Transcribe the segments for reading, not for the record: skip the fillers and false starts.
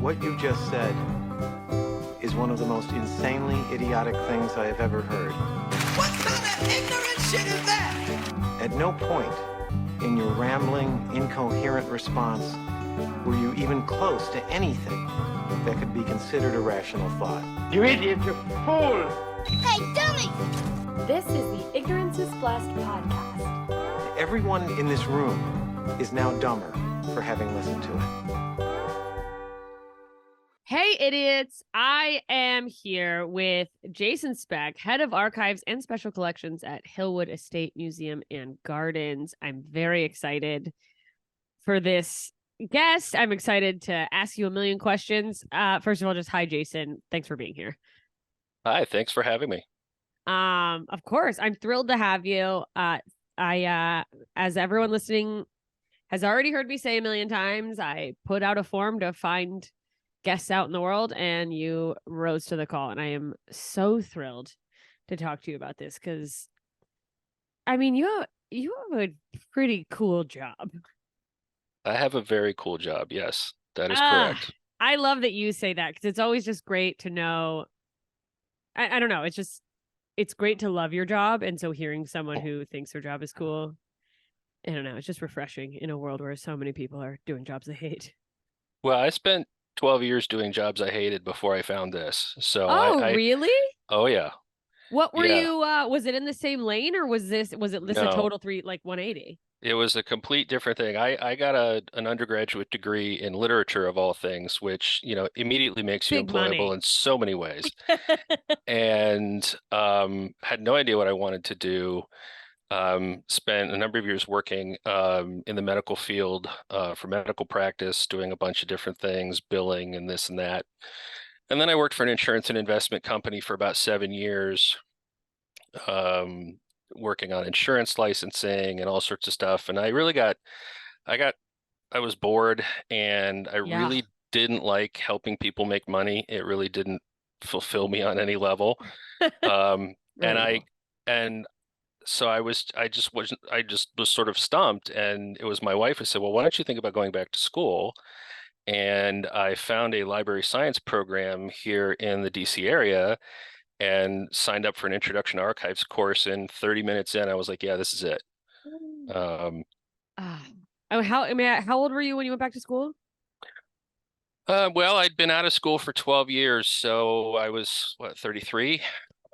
What you just said is one of the most insanely idiotic things I have ever heard. What kind of ignorant shit is that? At no point in your rambling, incoherent response were you even close to anything that could be considered a rational thought. You idiot, you fool! Hey, dummy! This is the Ignorance is Blessed podcast. Everyone in this room is now dumber for having listened to it. Hey, idiots. I am here with Jason Speck, head of archives and special collections at Hillwood Estate Museum and Gardens. I'm very excited for this guest. I'm excited to ask you a million questions. First of all, just hi, Jason. Thanks for being here. Hi, thanks for having me. Of course, I'm thrilled to have you. As everyone listening has already heard me say a million times, I put out a form to find guests out in the world, and you rose to the call. And I am so thrilled to talk to you about this because, I mean, you have a pretty cool job. I have a very cool job. Yes, that is correct. I love that you say that because it's always just great to know. I don't know. It's great to love your job. And so hearing someone who thinks their job is cool, I don't know, it's just refreshing in a world where so many people are doing jobs they hate. Well, I spent 12 years doing jobs I hated before I found this. So Really? Oh yeah. What were you, was it in the same lane or was this No. a total 180? It was a complete different thing. I got an undergraduate degree in literature of all things, which, immediately makes you Big employable money. in so many ways. And had no idea what I wanted to do. Spent a number of years working in the medical field for medical practice, doing a bunch of different things, billing and this and that. And then I worked for an insurance and investment company for about 7 years, working on insurance licensing and all sorts of stuff. And I was bored, and I really didn't like helping people make money. It really didn't fulfill me on any level. So I just was sort of stumped, and it was my wife who said, well, why don't you think about going back to school? And I found a library science program here in the DC area and signed up for an introduction to archives course. And 30 minutes in, I was like, yeah, this is it. How old were you when you went back to school? Well, I'd been out of school for 12 years. So I was 33.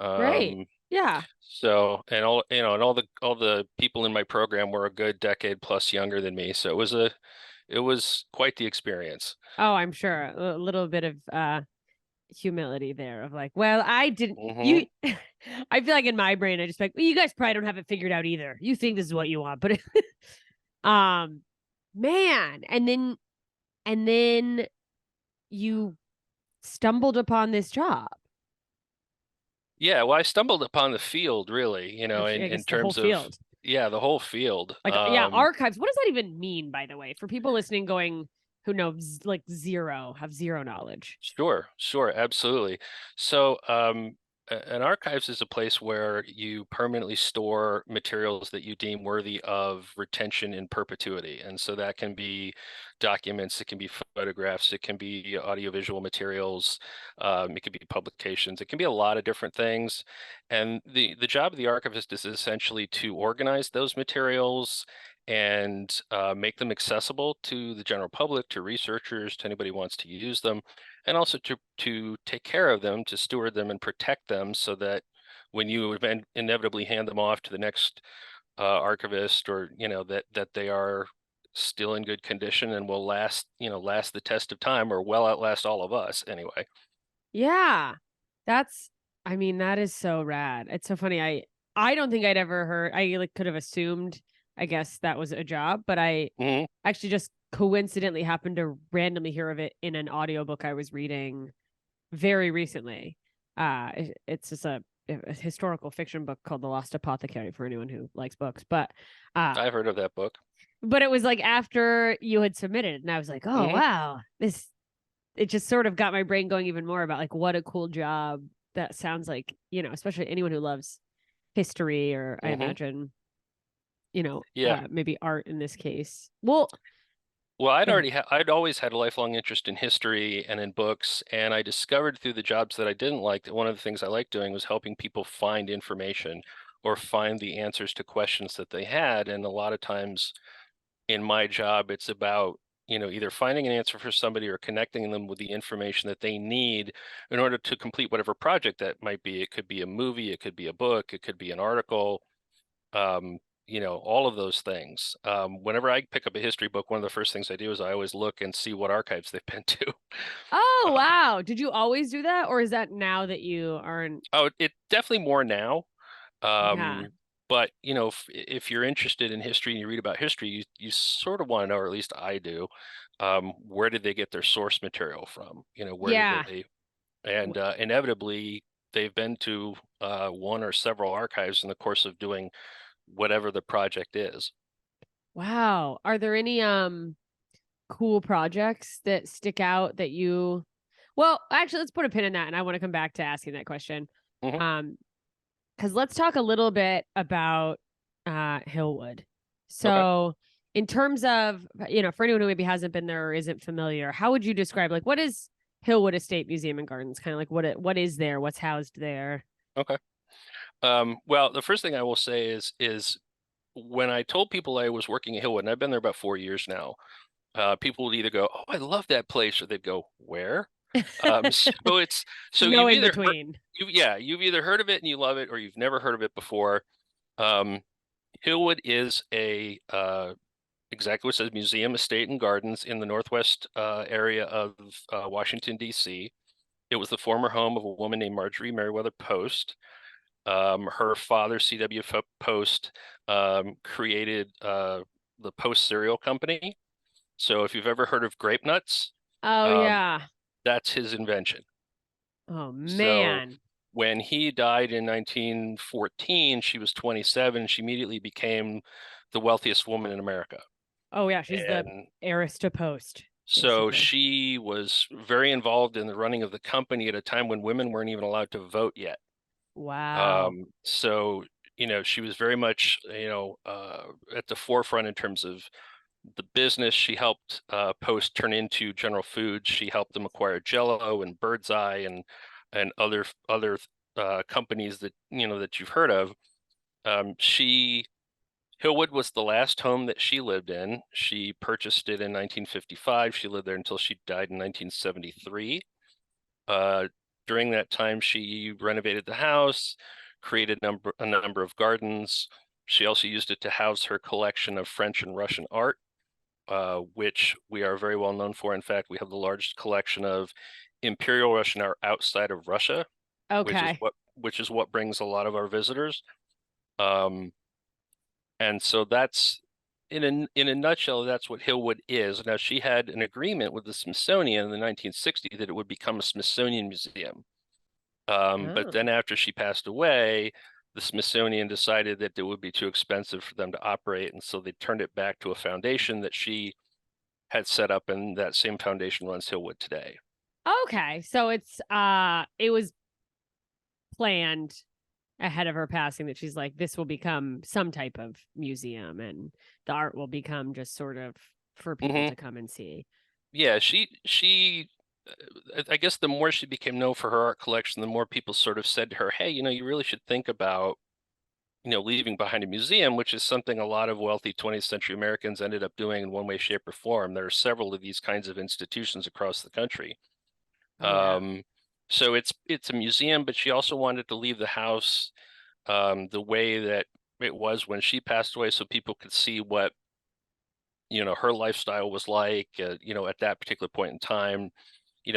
Right. Yeah. So, and all the people in my program were a good decade plus younger than me. So it was quite the experience. Oh, I'm sure a little bit of humility there of like, well, I didn't. I feel like in my brain I just like, well, you guys probably don't have it figured out either. You think this is what you want, but man, and then you stumbled upon this job. Yeah, well, I stumbled upon the field, really, in terms of field. Yeah, the whole field. Like, archives. What does that even mean, by the way, for people listening going who know have zero knowledge? Sure, absolutely. So, an archives is a place where you permanently store materials that you deem worthy of retention in perpetuity. And so that can be documents, it can be photographs, it can be audiovisual materials, it can be publications, it can be a lot of different things. And the job of the archivist is essentially to organize those materials and make them accessible to the general public, to researchers, to anybody who wants to use them, and also to take care of them, to steward them and protect them so that when you inevitably hand them off to the next archivist, or that they are still in good condition and will last the test of time, or well outlast all of us anyway. Yeah, that is so rad. It's so funny. I don't think I'd ever heard. I could have assumed, I guess, that was a job, but I actually just coincidentally happened to randomly hear of it in an audiobook I was reading very recently. It's just a historical fiction book called The Lost Apothecary for anyone who likes books. But I've heard of that book. But it was like after you had submitted, and I was like, oh, wow, it just sort of got my brain going even more about like what a cool job that sounds like, especially anyone who loves history, or I imagine, maybe art in this case. Well, Well, Go ahead. I'd always had a lifelong interest in history and in books, and I discovered through the jobs that I didn't like that one of the things I liked doing was helping people find information or find the answers to questions that they had. And a lot of times in my job, it's about, either finding an answer for somebody or connecting them with the information that they need in order to complete whatever project that might be. It could be a movie, it could be a book, it could be an article. All of those things. Whenever I pick up a history book, one of the first things I do is I always look and see what archives they've been to. Oh, Uh, wow. Did you always do that? Or is that now that you aren't? oh, it definitely more now. Yeah. But if you're interested in history and you read about history, you sort of want to know, or at least I do, where did they get their source material from? Where did Yeah. they? And inevitably, they've been to one or several archives in the course of doing whatever the project is. Wow. Are there any cool projects that stick out that you well, actually let's put a pin in that and I want to come back to asking that question. Mhm. Because let's talk a little bit about Hillwood. Okay. So in terms of, for anyone who maybe hasn't been there or isn't familiar, how would you describe what is Hillwood Estate Museum and Gardens? Kind of like what is there, what's housed there? Okay. Well, the first thing I will say is when I told people I was working at Hillwood, and I've been there about 4 years now, people would either go, "Oh, I love that place," or they'd go, "Where?" So it's so No you've in either heard, between. you've either heard of it and you love it, or you've never heard of it before. Um, Hillwood is a exactly what it says, museum, estate, and gardens in the northwest area of Washington, D.C. It was the former home of a woman named Marjorie Merriweather Post. Her father, C.W. Post, created the Post cereal company. So if you've ever heard of grape nuts, Oh um, yeah. that's his invention. Oh So man. when he died in 1914, she was 27. She immediately became the wealthiest woman in America. Oh yeah, she's the And heiress to Post, so basically. she was very involved in the running of the company at a time when women weren't even allowed to vote yet. Wow. So, she was very much, at the forefront in terms of the business. She helped Post turn into General Foods. She helped them acquire Jell-O and Bird's Eye and other companies that that you've heard of. Hillwood was the last home that she lived in. She purchased it in 1955. She lived there until she died in 1973. During that time, she renovated the house, created a number of gardens. She also used it to house her collection of French and Russian art, which we are very well known for. In fact, we have the largest collection of Imperial Russian art outside of Russia, Okay. which is what brings a lot of our visitors. Um, and so that's in a nutshell, that's what Hillwood is. Now, she had an agreement with the Smithsonian in the 1960s that it would become a Smithsonian museum. But Oh. then after she passed away, the Smithsonian decided that it would be too expensive for them to operate, and so they turned it back to a foundation that she had set up, and that same foundation runs Hillwood today. Okay. So it was planned ahead of her passing that she's like, this will become some type of museum and the art will become just sort of for people to come and see. Yeah, I guess the more she became known for her art collection, the more people sort of said to her, "Hey, you really should think about, leaving behind a museum," which is something a lot of wealthy 20th century Americans ended up doing in one way, shape, or form. There are several of these kinds of institutions across the country. Oh yeah. So it's a museum, but she also wanted to leave the house the way that it was when she passed away, so people could see what her lifestyle was like, at that particular point in time.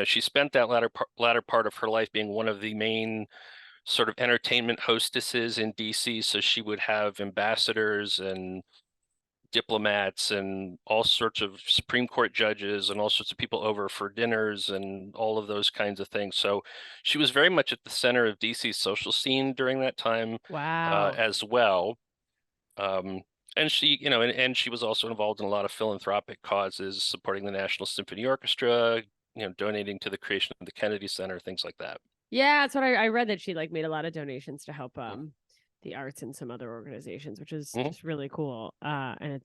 She spent that latter part of her life being one of the main sort of entertainment hostesses in DC. So she would have ambassadors and diplomats and all sorts of Supreme Court judges and all sorts of people over for dinners and all of those kinds of things. So she was very much at the center of DC's social scene during that time, Wow. as well. Um, and she, and she was also involved in a lot of philanthropic causes, supporting the National Symphony Orchestra, donating to the creation of the Kennedy Center, things like that. Yeah, that's what I read that she made a lot of donations to help the arts and some other organizations, which is Mhm. just really cool. And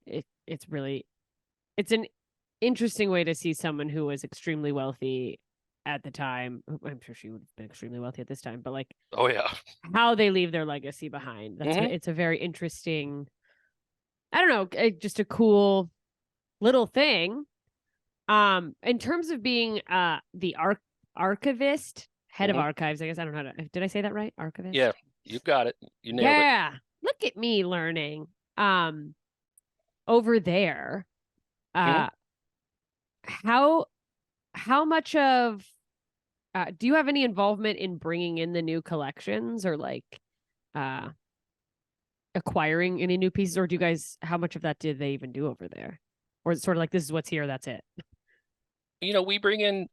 it's really it's an interesting way to see someone who was extremely wealthy at the time. I'm sure she would have been extremely wealthy at this time, but like Oh yeah. how they leave their legacy behind. It's a very interesting, I don't know, just a cool little thing. In terms of being the archivist, head of archives, I guess I don't know how to, did I say that right? Archivist? Yeah, you got it. You nailed it. Yeah. Look at me learning. Over there, how much of do you have any involvement in bringing in the new collections or like acquiring any new pieces, or do you guys, how much of that did they even do over there, or it's sort of like this is what's here, that's it? We bring in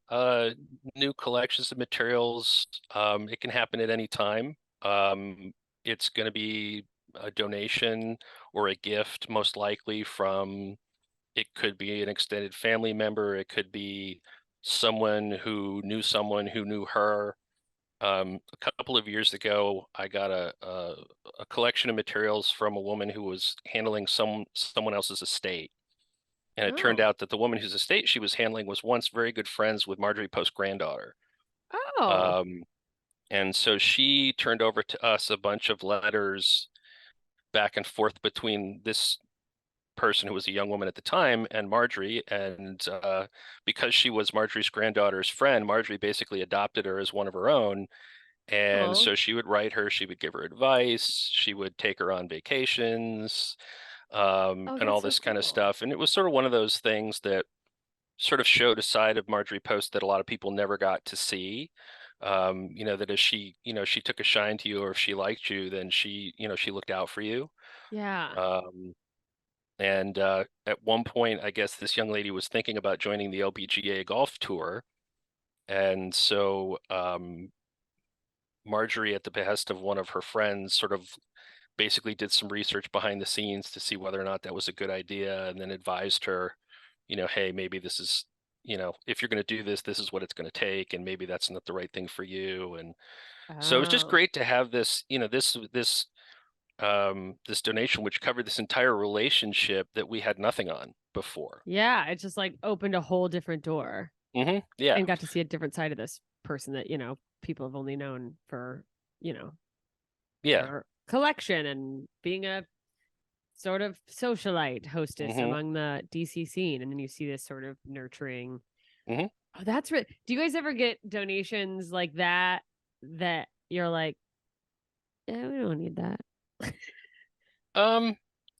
new collections of materials. It can happen at any time. It's going to be a donation or a gift, most likely from, it could be an extended family member. It could be someone who knew her. A couple of years ago, I got a collection of materials from a woman who was handling someone else's estate. And it turned out that the woman whose estate she was handling was once very good friends with Marjorie Post's granddaughter. Oh. And so she turned over to us a bunch of letters back and forth between this person who was a young woman at the time and Marjorie. And because she was Marjorie's granddaughter's friend, Marjorie basically adopted her as one of her own. And so she would write her, she would give her advice, she would take her on vacations, and all this kind of stuff. And it was sort of one of those things that sort of showed a side of Marjorie Post that a lot of people never got to see. That as she took a shine to you, or if she liked you, then she looked out for you. Yeah. And at one point, I guess this young lady was thinking about joining the LPGA golf tour. And so Marjorie, at the behest of one of her friends, sort of basically did some research behind the scenes to see whether or not that was a good idea, and then advised her, hey, maybe this is, if you're going to do this, this is what it's going to take, and maybe that's not the right thing for you. And so it was just great to have this, this donation, which covered this entire relationship that we had nothing on before. Yeah, it just like opened a whole different door. Yeah. And got to see a different side of this person that, people have only known for, their collection and being a sort of socialite hostess among the DC scene. And then you see this sort of nurturing. Oh, that's right. Do you guys ever get donations like that you're like, yeah, we don't need that?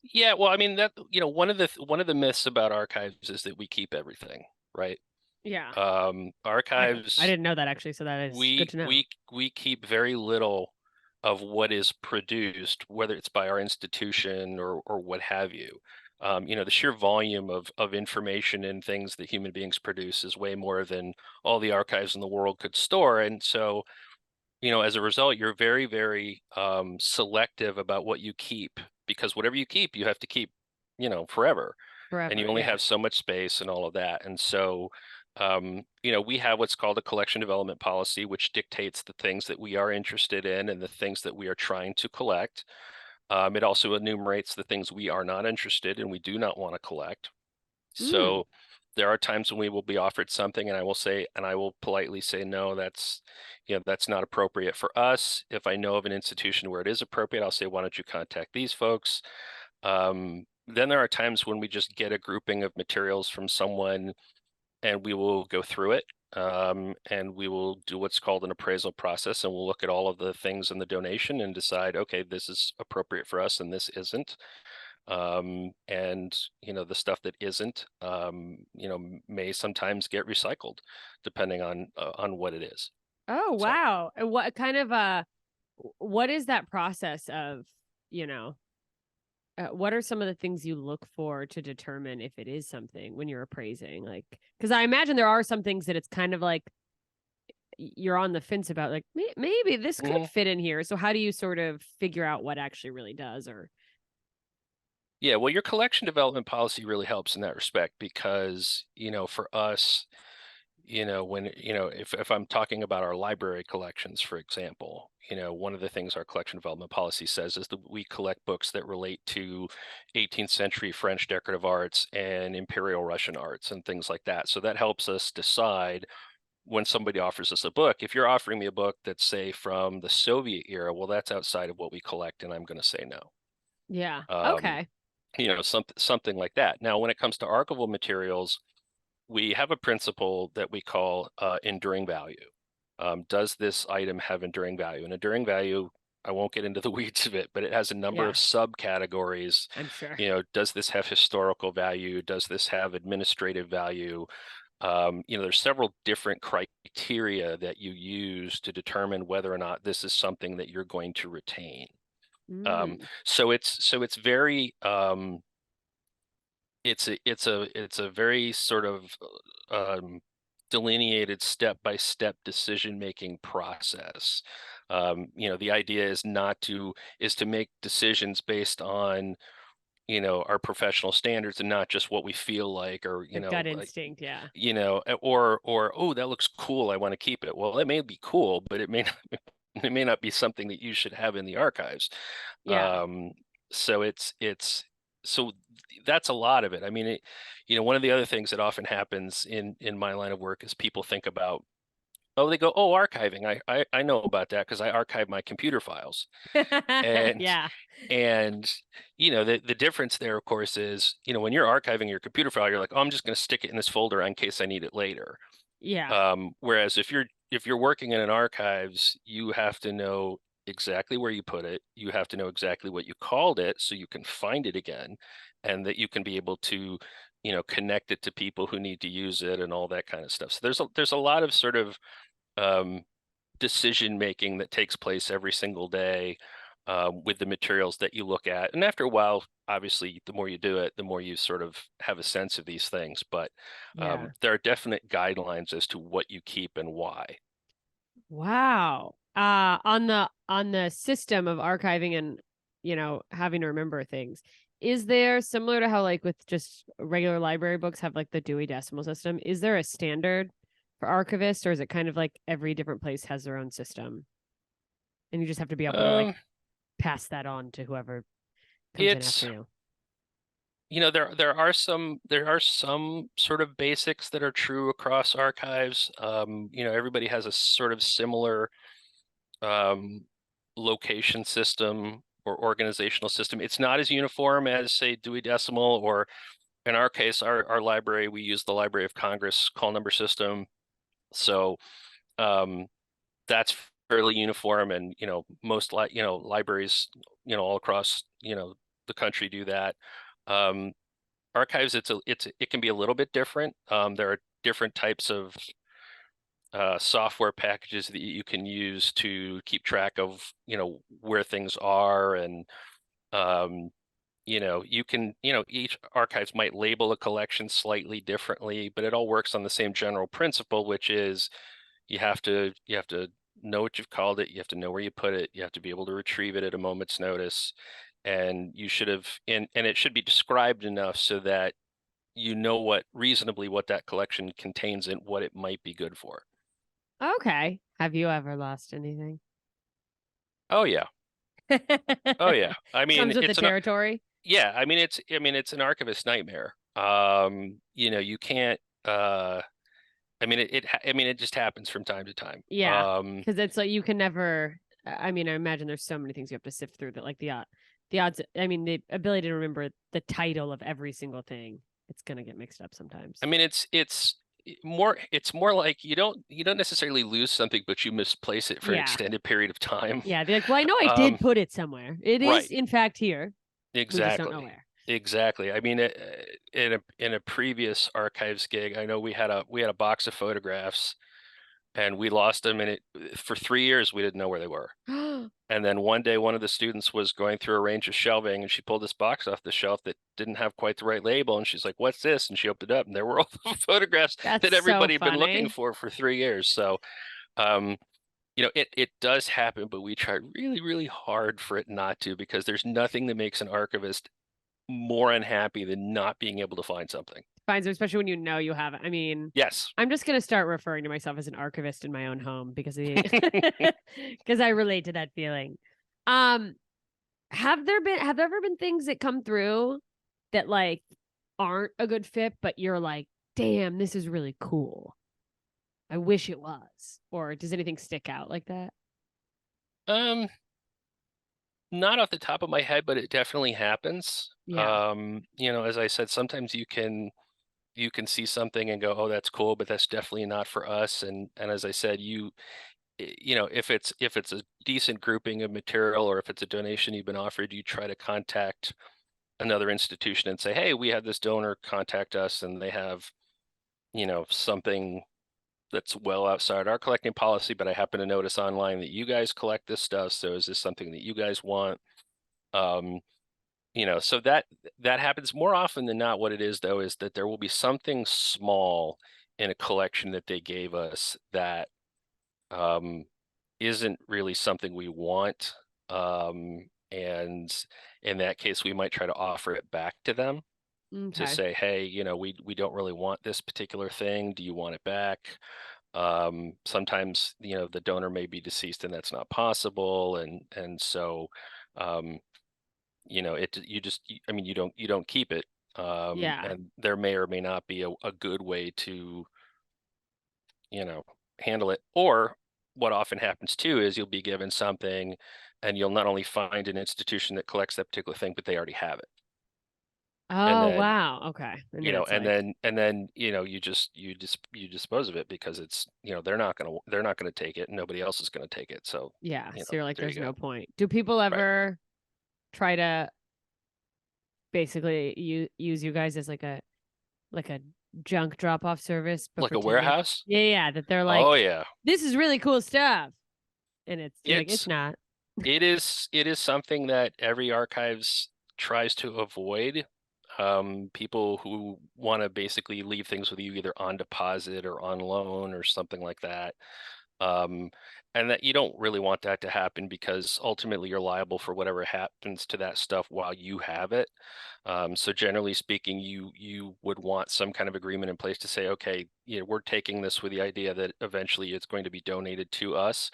Yeah, well, I mean, that, one of the myths about archives is that we keep everything, right? Yeah. Archives, I didn't know that, actually, so that is good to know. We keep very little of what is produced, whether it's by our institution or what have you. The sheer volume of information and things that human beings produce is way more than all the archives in the world could store. And so, as a result, you're very, very selective about what you keep, because whatever you keep, you have to keep, forever. And you only have so much space and all of that. And so, we have what's called a collection development policy, which dictates the things that we are interested in and the things that we are trying to collect. It also enumerates the things we are not interested in, we do not want to collect. So there are times when we will be offered something and I will politely say, no, that's not appropriate for us. If I know of an institution where it is appropriate, I'll say, why don't you contact these folks? Then there are times when we just get a grouping of materials from someone and we will go through it, and we will do what's called an appraisal process, and we'll look at all of the things in the donation and decide, okay, this is appropriate for us and this isn't. And the stuff that isn't, may sometimes get recycled depending on what it is. Oh, wow. And what kind of what is that process of, what are some of the things you look for to determine if it is something when you're appraising? Like, because I imagine there are some things that it's kind of like you're on the fence about, like, maybe this could fit in here. So how do you sort of figure out what actually really does? Or yeah, well, your collection development policy really helps in that respect, because for us, when, if I'm talking about our library collections, for example, one of the things our collection development policy says is that we collect books that relate to 18th century French decorative arts and Imperial Russian arts and things like that. So that helps us decide when somebody offers us a book. If you're offering me a book that's, say, from the Soviet era, well, that's outside of what we collect, and I'm going to say no. Yeah. Um, Okay. something like that. Now, when it comes to archival materials, we have a principle that we call enduring value. Does this item have enduring value? And enduring value, I won't get into the weeds of it, but it has a number Yeah. of subcategories. I'm sure. Does this have historical value? Does this have administrative value? There's several different criteria that you use to determine whether or not this is something that you're going to retain. So it's very it's a very sort of delineated step-by-step decision-making process. The idea is to make decisions based on our professional standards and not just what we feel like, or The gut instinct, yeah. or oh, that looks cool, I want to keep it. Well, it may be cool, but it may not it may not be something that you should have in the archives. Yeah. So so that's a lot of it. I mean, one of the other things that often happens in my line of work is people think about, oh, they go, oh, archiving. I know about that because I archive my computer files. And Yeah. and the difference there, of course, is when you're archiving your computer file, you're like, oh, I'm just going to stick it in this folder in case I need it later. Yeah. Whereas if you're working in an archives, you have to know exactly where you put it. You have to know exactly what you called it so you can find it again, and that you can be able to connect it to people who need to use it and all that kind of stuff. So there's a lot of sort of decision making that takes place every single day with the materials that you look at. And after a while, obviously, the more you do it, the more you sort of have a sense of these things. But there are definite guidelines as to what you keep and why. Wow. On the system of archiving and having to remember things, is there, similar to how like with just regular library books have like the Dewey Decimal System, is there a standard for archivists, or is it kind of like every different place has their own system and you just have to be able to like pass that on to whoever comes in after you? There are some sort of basics that are true across archives. Everybody has a sort of similar location system or organizational system. It's not as uniform as, say, Dewey Decimal, or in our case, our library, we use the Library of Congress call number system. So that's fairly uniform, and most libraries all across the country do that. Archives, it can be a little bit different. There are different types of software packages that you can use to keep track of where things are, and each archives might label a collection slightly differently, but it all works on the same general principle, which is you have to know what you've called it, you have to know where you put it, you have to be able to retrieve it at a moment's notice, and you should have and it should be described enough so that reasonably what that collection contains and what it might be good for. Okay. Have you ever lost anything? Oh yeah. Oh yeah. I mean, comes with the territory. Yeah, I mean it's an archivist nightmare. You can't it just happens from time to time. Yeah, because it's like you can never. I mean, I imagine there's so many things you have to sift through that, like the odds. I mean, the ability to remember the title of every single thing, it's gonna get mixed up sometimes. I mean, it's more like you don't necessarily lose something, but you misplace it for an extended period of time. Yeah, be like, well, I know I did put it somewhere. It is in fact here. Exactly. We just don't know where. Exactly. I mean, in a previous archives gig, I know we had a box of photographs, and we lost them, and for 3 years we didn't know where they were. And then one day, one of the students was going through a range of shelving, and she pulled this box off the shelf that didn't have quite the right label, and she's like, "What's this?" And she opened it up, and there were all the photographs that everybody had been looking for 3 years. So, it does happen, but we try really, really hard for it not to, because there's nothing that makes an archivist more unhappy than not being able to find something. finds them, especially when you know you have it. I mean, Yes. I'm just gonna start referring to myself as an archivist in my own home because because I relate to that feeling. Have there ever been things that come through that like aren't a good fit, but you're like, damn, this is really cool. I wish it was. Or does anything stick out like that? Not off the top of my head, but it definitely happens. Yeah. As I said, sometimes you can see something and go, oh, that's cool, but that's definitely not for us. And as I said, if it's a decent grouping of material, or if it's a donation you've been offered, you try to contact another institution and say, hey, we had this donor contact us and they have, something that's well outside our collecting policy, but I happen to notice online that you guys collect this stuff. So is this something that you guys want? So that happens more often than not. What it is, though, is that there will be something small in a collection that they gave us that isn't really something we want. And in that case, we might try to offer it back to them to Okay. say, hey, we don't really want this particular thing. Do you want it back? Sometimes, the donor may be deceased and that's not possible. And so, you don't keep it. Yeah. And there may or may not be a good way to, handle it. Or what often happens too is you'll be given something and you'll not only find an institution that collects that particular thing, but they already have it. And Oh, then, wow. Okay. And then it's like, you dispose of it because it's, they're not gonna take it and nobody else is gonna take it. So, yeah. So you're like, there you there's go. no point. Do people Right. ever try to basically use you guys as like a junk drop off service, but Like a pretend warehouse? yeah, that they're Oh like, yeah. this is really cool stuff. And you're like, it's It's not. it is something that every archives tries to avoid. People who want to basically leave things with you either on deposit or on loan or something like that. And that you don't really want that to happen because ultimately you're liable for whatever happens to that stuff while you have it. So generally speaking, you would want some kind of agreement in place to say, okay, we're taking this with the idea that eventually it's going to be donated to us.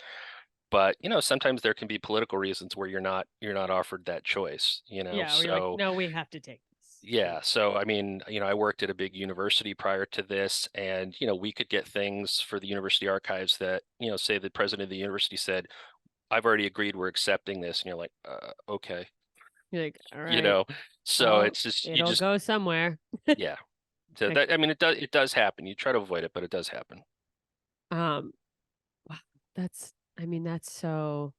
But sometimes there can be political reasons where you're not offered that choice. Yeah. Or you're like, So no, we have to take this. yeah. So, I mean, I worked at a big university prior to this, and, we could get things for the university archives that, say the president of the university said, I've already agreed, we're accepting this. And you're like, okay, You're like, all you right, know, so well, it's just, it'll go somewhere. yeah. So Like, that, I mean, it does happen. You try to avoid it, but it does happen. wow, that's so,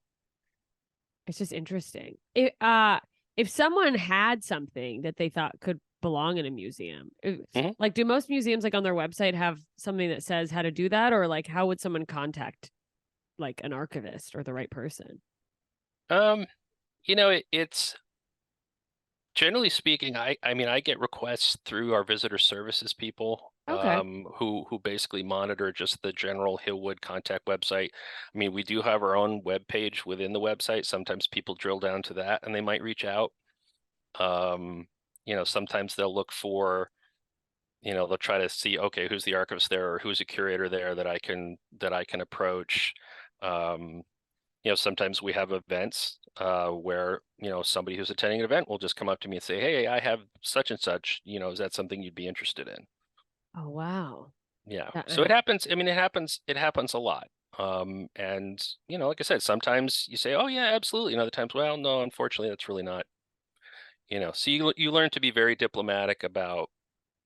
it's just interesting. If someone had something that they thought could belong in a museum, Mhm. like, do most museums like on their website have something that says how to do that, or like how would someone contact like an archivist or the right person? Um, it's generally speaking, I mean, I get requests through our visitor services people, Okay. who basically monitor just the general Hillwood contact website. I mean, we do have our own web page within the website. Sometimes people drill down to that and they might reach out. Sometimes they'll look for, they'll try to see, okay, who's the archivist there or who's a curator there that I can approach. Um, sometimes we have events where, somebody who's attending an event will just come up to me and say, hey, I have such and such, is that something you'd be interested in? Oh, wow. Yeah. That- So it happens. I mean, it happens a lot. And, like I said, sometimes you say, oh yeah, absolutely. And other times, well, no, unfortunately, that's really not, so you learn to be very diplomatic about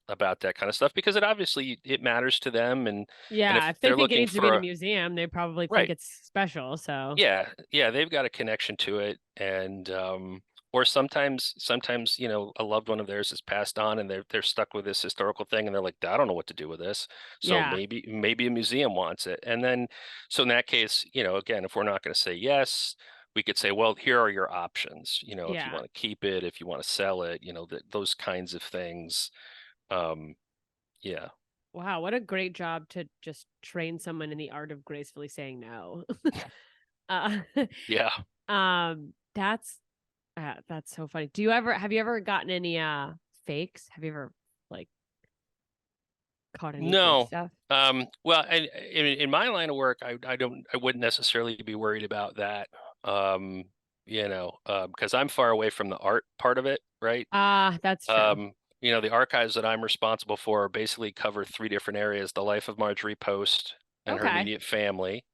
that kind of stuff because it matters to them. And Yeah, if if they they're think it looking needs to be in for a museum, they probably think right. it's special. So Yeah, they've got a connection to it, and or sometimes, a loved one of theirs is passed on, and they're stuck with this historical thing, and they're like, I don't know what to do with this. So yeah, maybe a museum wants it, and then so in that case, again, if we're not going to say yes, we could say, well, here are your options. If you yeah. want to keep it, if you want to sell it, those kinds of things. Um, yeah, Wow, what a great job to just train someone in the art of gracefully saying no. uh, yeah. that's that's so funny. Have you ever gotten any fakes? Have you ever like caught any big No. stuff? Well, and in my line of work, I wouldn't necessarily be worried about that. Because I'm far away from the art part of it, right? Ah, that's true. The archives that I'm responsible for basically cover 3 different areas: the life of Marjorie Post and her Okay. immediate family,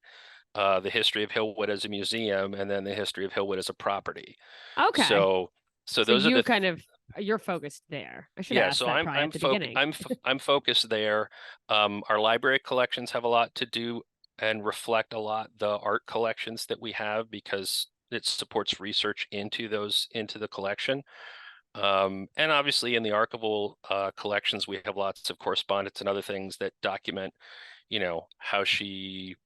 the history of Hillwood as a museum, and then the history of Hillwood as a property. Okay. So So those are you the kind of you're focused there. I should have yeah. asked So that probably at the beginning. I'm focused there. Our library collections have a lot to do and reflect a lot the art collections that we have, because it supports research into the collection. And obviously in the archival collections, we have lots of correspondence and other things that document, how she,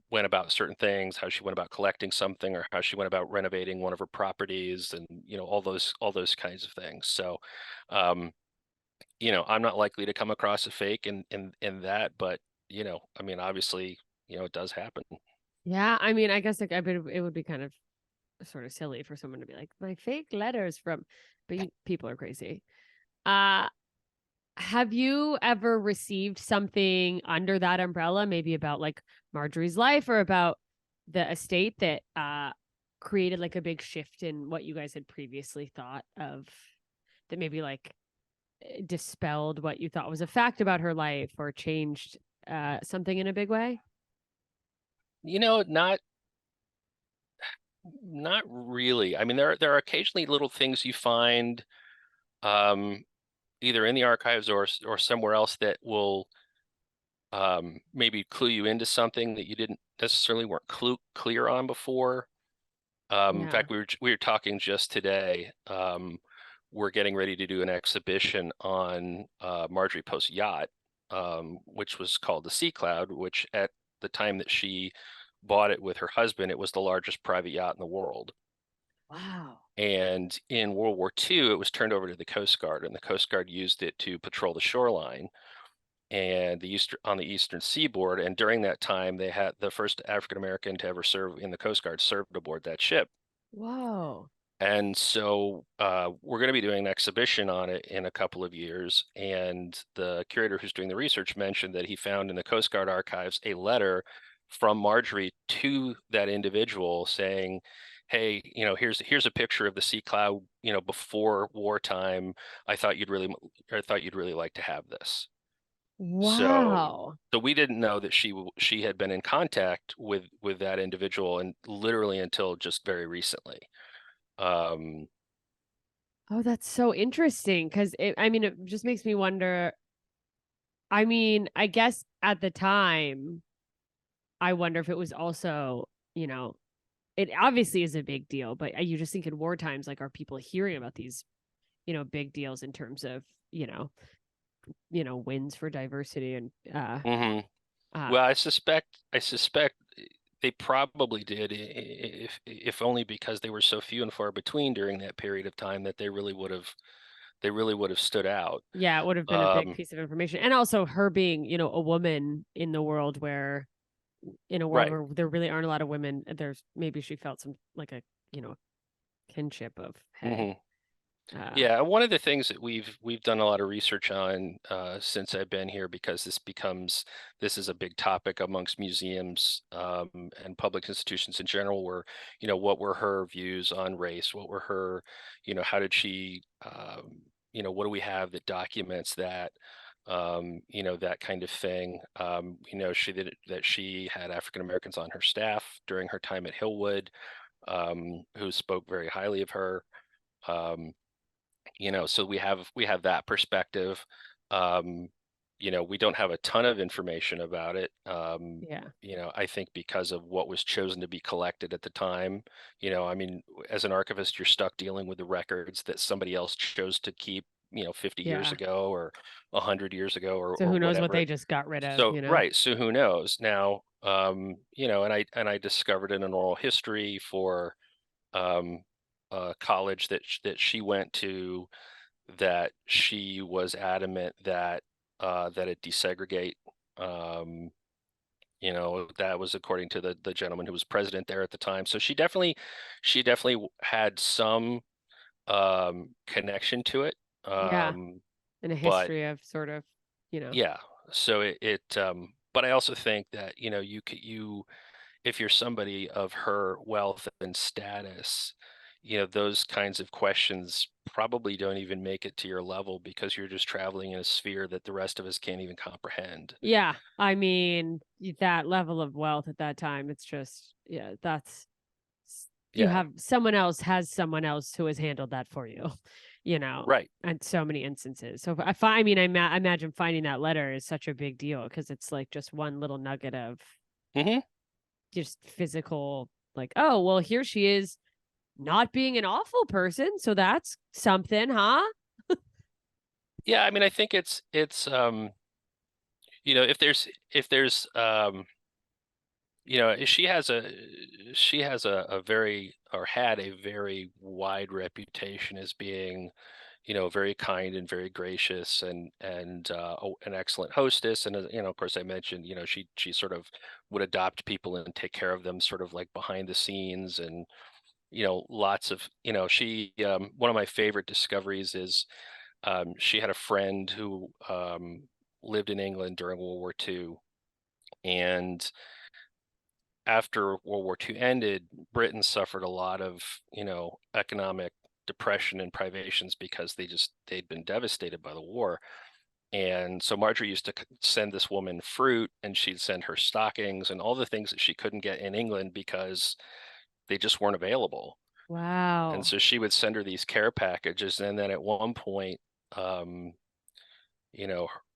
went about certain things, how she went about collecting something, or how she went about renovating one of her properties, and all those kinds of things. So, I'm not likely to come across a fake in that, but I mean, obviously, it does happen. Yeah, I mean, I guess like it would be kind of sort of silly for someone to be like, my fake letters from, but people are crazy. Uh, have you ever received something under that umbrella, maybe about like Marjorie's life or about the estate that created like a big shift in what you guys had previously thought of, that maybe like dispelled what you thought was a fact about her life or changed something in a big way? Not really. I mean, there are occasionally little things you find, either in the archives or somewhere else, that will maybe clue you into something that you didn't necessarily weren't clear on before. In Yeah. fact, we were talking just today. We're getting ready to do an exhibition on Marjorie Post's yacht, which was called the Sea Cloud, which at the time that she bought it with her husband, it was the largest private yacht in the world. Wow. And in World War II, it was turned over to the Coast Guard, and the Coast Guard used it to patrol the shoreline and on the eastern seaboard. And during that time, they had the first African American to ever serve in the Coast Guard served aboard that ship. Whoa. And so we're going to be doing an exhibition on it in a couple of years. And the curator who's doing the research mentioned that he found in the Coast Guard archives a letter from Marjorie to that individual saying, hey, here's a picture of the Sea Cloud, before wartime. I thought you'd really like to have this. So Wow. we didn't know that she had been in contact with that individual, and literally until just very recently. Um, Oh, that's so interesting because I mean, it just makes me wonder. I mean, I guess at the time, I wonder if it was also, it obviously is a big deal, but you just think in war times, like, are people hearing about these, big deals in terms of, wins for diversity and, mhm. Well, I suspect they probably did, if only because they were so few and far between during that period of time, that they really would have stood out. yeah, it would have been a big Um, piece of information. And also her being, a woman in the world where, in a world right. where there really aren't a lot of women, maybe she felt some like a, kinship of, hey, hmm Yeah, one of the things that we've done a lot of research on since I've been here, because this is a big topic amongst museums and public institutions in general, where what were her views on race? What were her, how did she, what do we have that documents that? That kind of thing. She had African Americans on her staff during her time at Hillwood, who spoke very highly of her. Um, so we have that perspective. um we don't have a ton of information about it. yeah, I think because of what was chosen to be collected at the time. I mean, as an archivist, you're stuck dealing with the records that somebody else chose to keep 50 years yeah. ago or 100 years ago, So or who knows what whatever. they just got rid of, So right, so who knows now. And I discovered in an oral history for um college that she went to, that she was adamant that it desegregate. Um, that was according to the gentleman who was president there at the time. So she definitely had some connection to it. Yeah. Um, And a but history of sort of, yeah, so but I also think that, if you're somebody of her wealth and status, those kinds of questions probably don't even make it to your level because you're just traveling in a sphere that the rest of us can't even comprehend. Yeah. I mean, that level of wealth at that time, it's just, you Yeah, have someone else has someone else who has handled that for you, right. and so many instances. So I imagine finding that letter is such a big deal because it's like just one little nugget of Hmm. just physical, like, oh, well, here she is not being an awful person. So that's something, huh? Yeah, I mean, I think it's if there's she has a very, or had a very wide reputation as being, very kind and very gracious and an excellent hostess. And of course, I mentioned, she sort of would adopt people and take care of them, sort of like behind the scenes, and lots of, she one of my favorite discoveries is she had a friend who lived in England during World War II, and after World War II ended, Britain suffered a lot of, economic depression and privations because they'd been devastated by the war. And so Marjorie used to send this woman fruit, and she'd send her stockings and all the things that she couldn't get in England because they just weren't available. And Wow. so she would send her these care packages. And then at one point, um,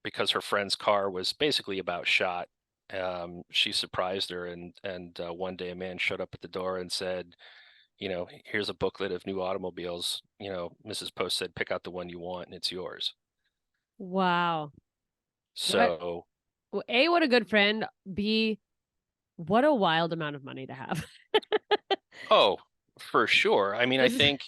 because her friend's car was basically about shot, she surprised her, and one day a man showed up at the door and said, here's a booklet of new automobiles. Mrs. Post said, pick out the one you want, and it's yours. Wow. What, So, A, what a good friend. B, what a wild amount of money to have. oh, for sure. I mean, I This is- think,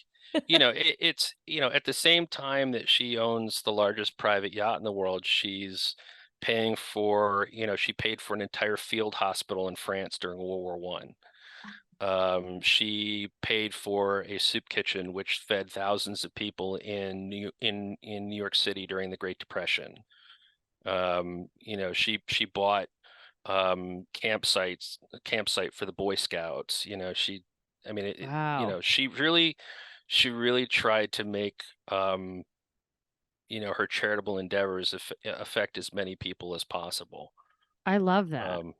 it's, at the same time that she owns the largest private yacht in the world, she's paying for, she paid for an entire field hospital in France during World War One. She paid for a soup kitchen which fed thousands of people in New York City during the Great Depression. She bought a campsite for the Boy Scouts. I mean, wow. she really tried to make her charitable endeavors affect as many people as possible. I love that. Um,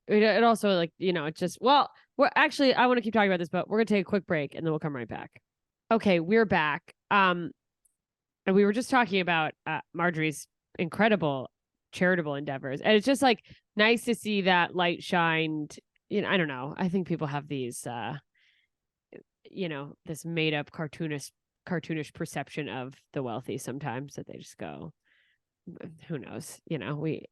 It also, like, it's just, well, we're actually, I want to keep talking about this, but we're going to take a quick break and then we'll come right back. Okay, we're back. And we were just talking about Marjorie's incredible charitable endeavors. And it's just like nice to see that light shined. I don't know. I think people have these this made up cartoonish perception of the wealthy sometimes that they just go, who knows? We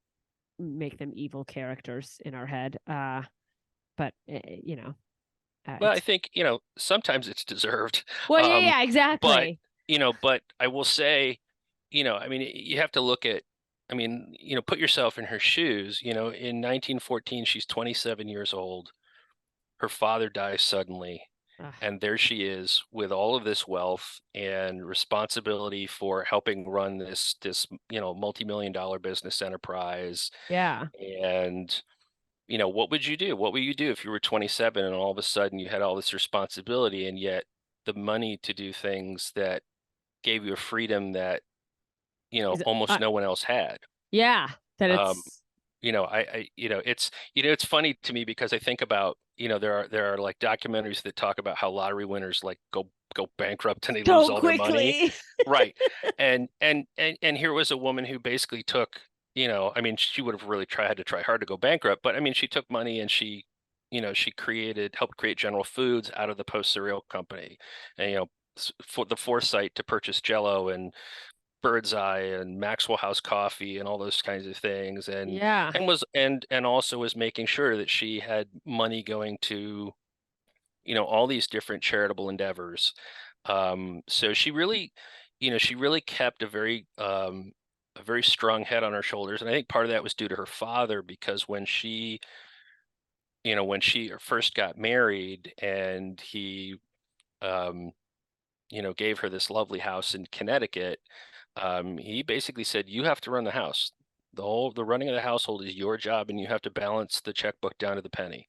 make them evil characters in our head. But well, I it's think, sometimes it's deserved. well, yeah, Um, yeah, but, exactly. but I will say, I mean, you have to look at, I mean, put yourself in her shoes. In 1914, she's 27 years old. Her father dies suddenly, Ugh, and there she is with all of this wealth and responsibility for helping run this multi-million dollar business enterprise. yeah. And what would you do? What would you do if you were 27 and all of a sudden you had all this responsibility, and yet the money to do things that gave you a freedom that Is almost no one else had? yeah, that Um, it's it's funny to me because I think about, there are like documentaries that talk about how lottery winners like go bankrupt and they lose so all their money. quickly. Right. And here was a woman who basically took, I mean, she would have really had to try hard to go bankrupt, but I mean, she took money and she helped create General Foods out of the Post cereal company, and for the foresight to purchase Jello and Bird's Eye and Maxwell House coffee and all those kinds of things, and Yeah. also was making sure that she had money going to all these different charitable endeavors. So she really kept a very strong head on her shoulders, and I think part of that was due to her father, because when she first got married and he gave her this lovely house in Connecticut, He basically said, you have to run the house. The running of the household is your job, and you have to balance the checkbook down to the penny.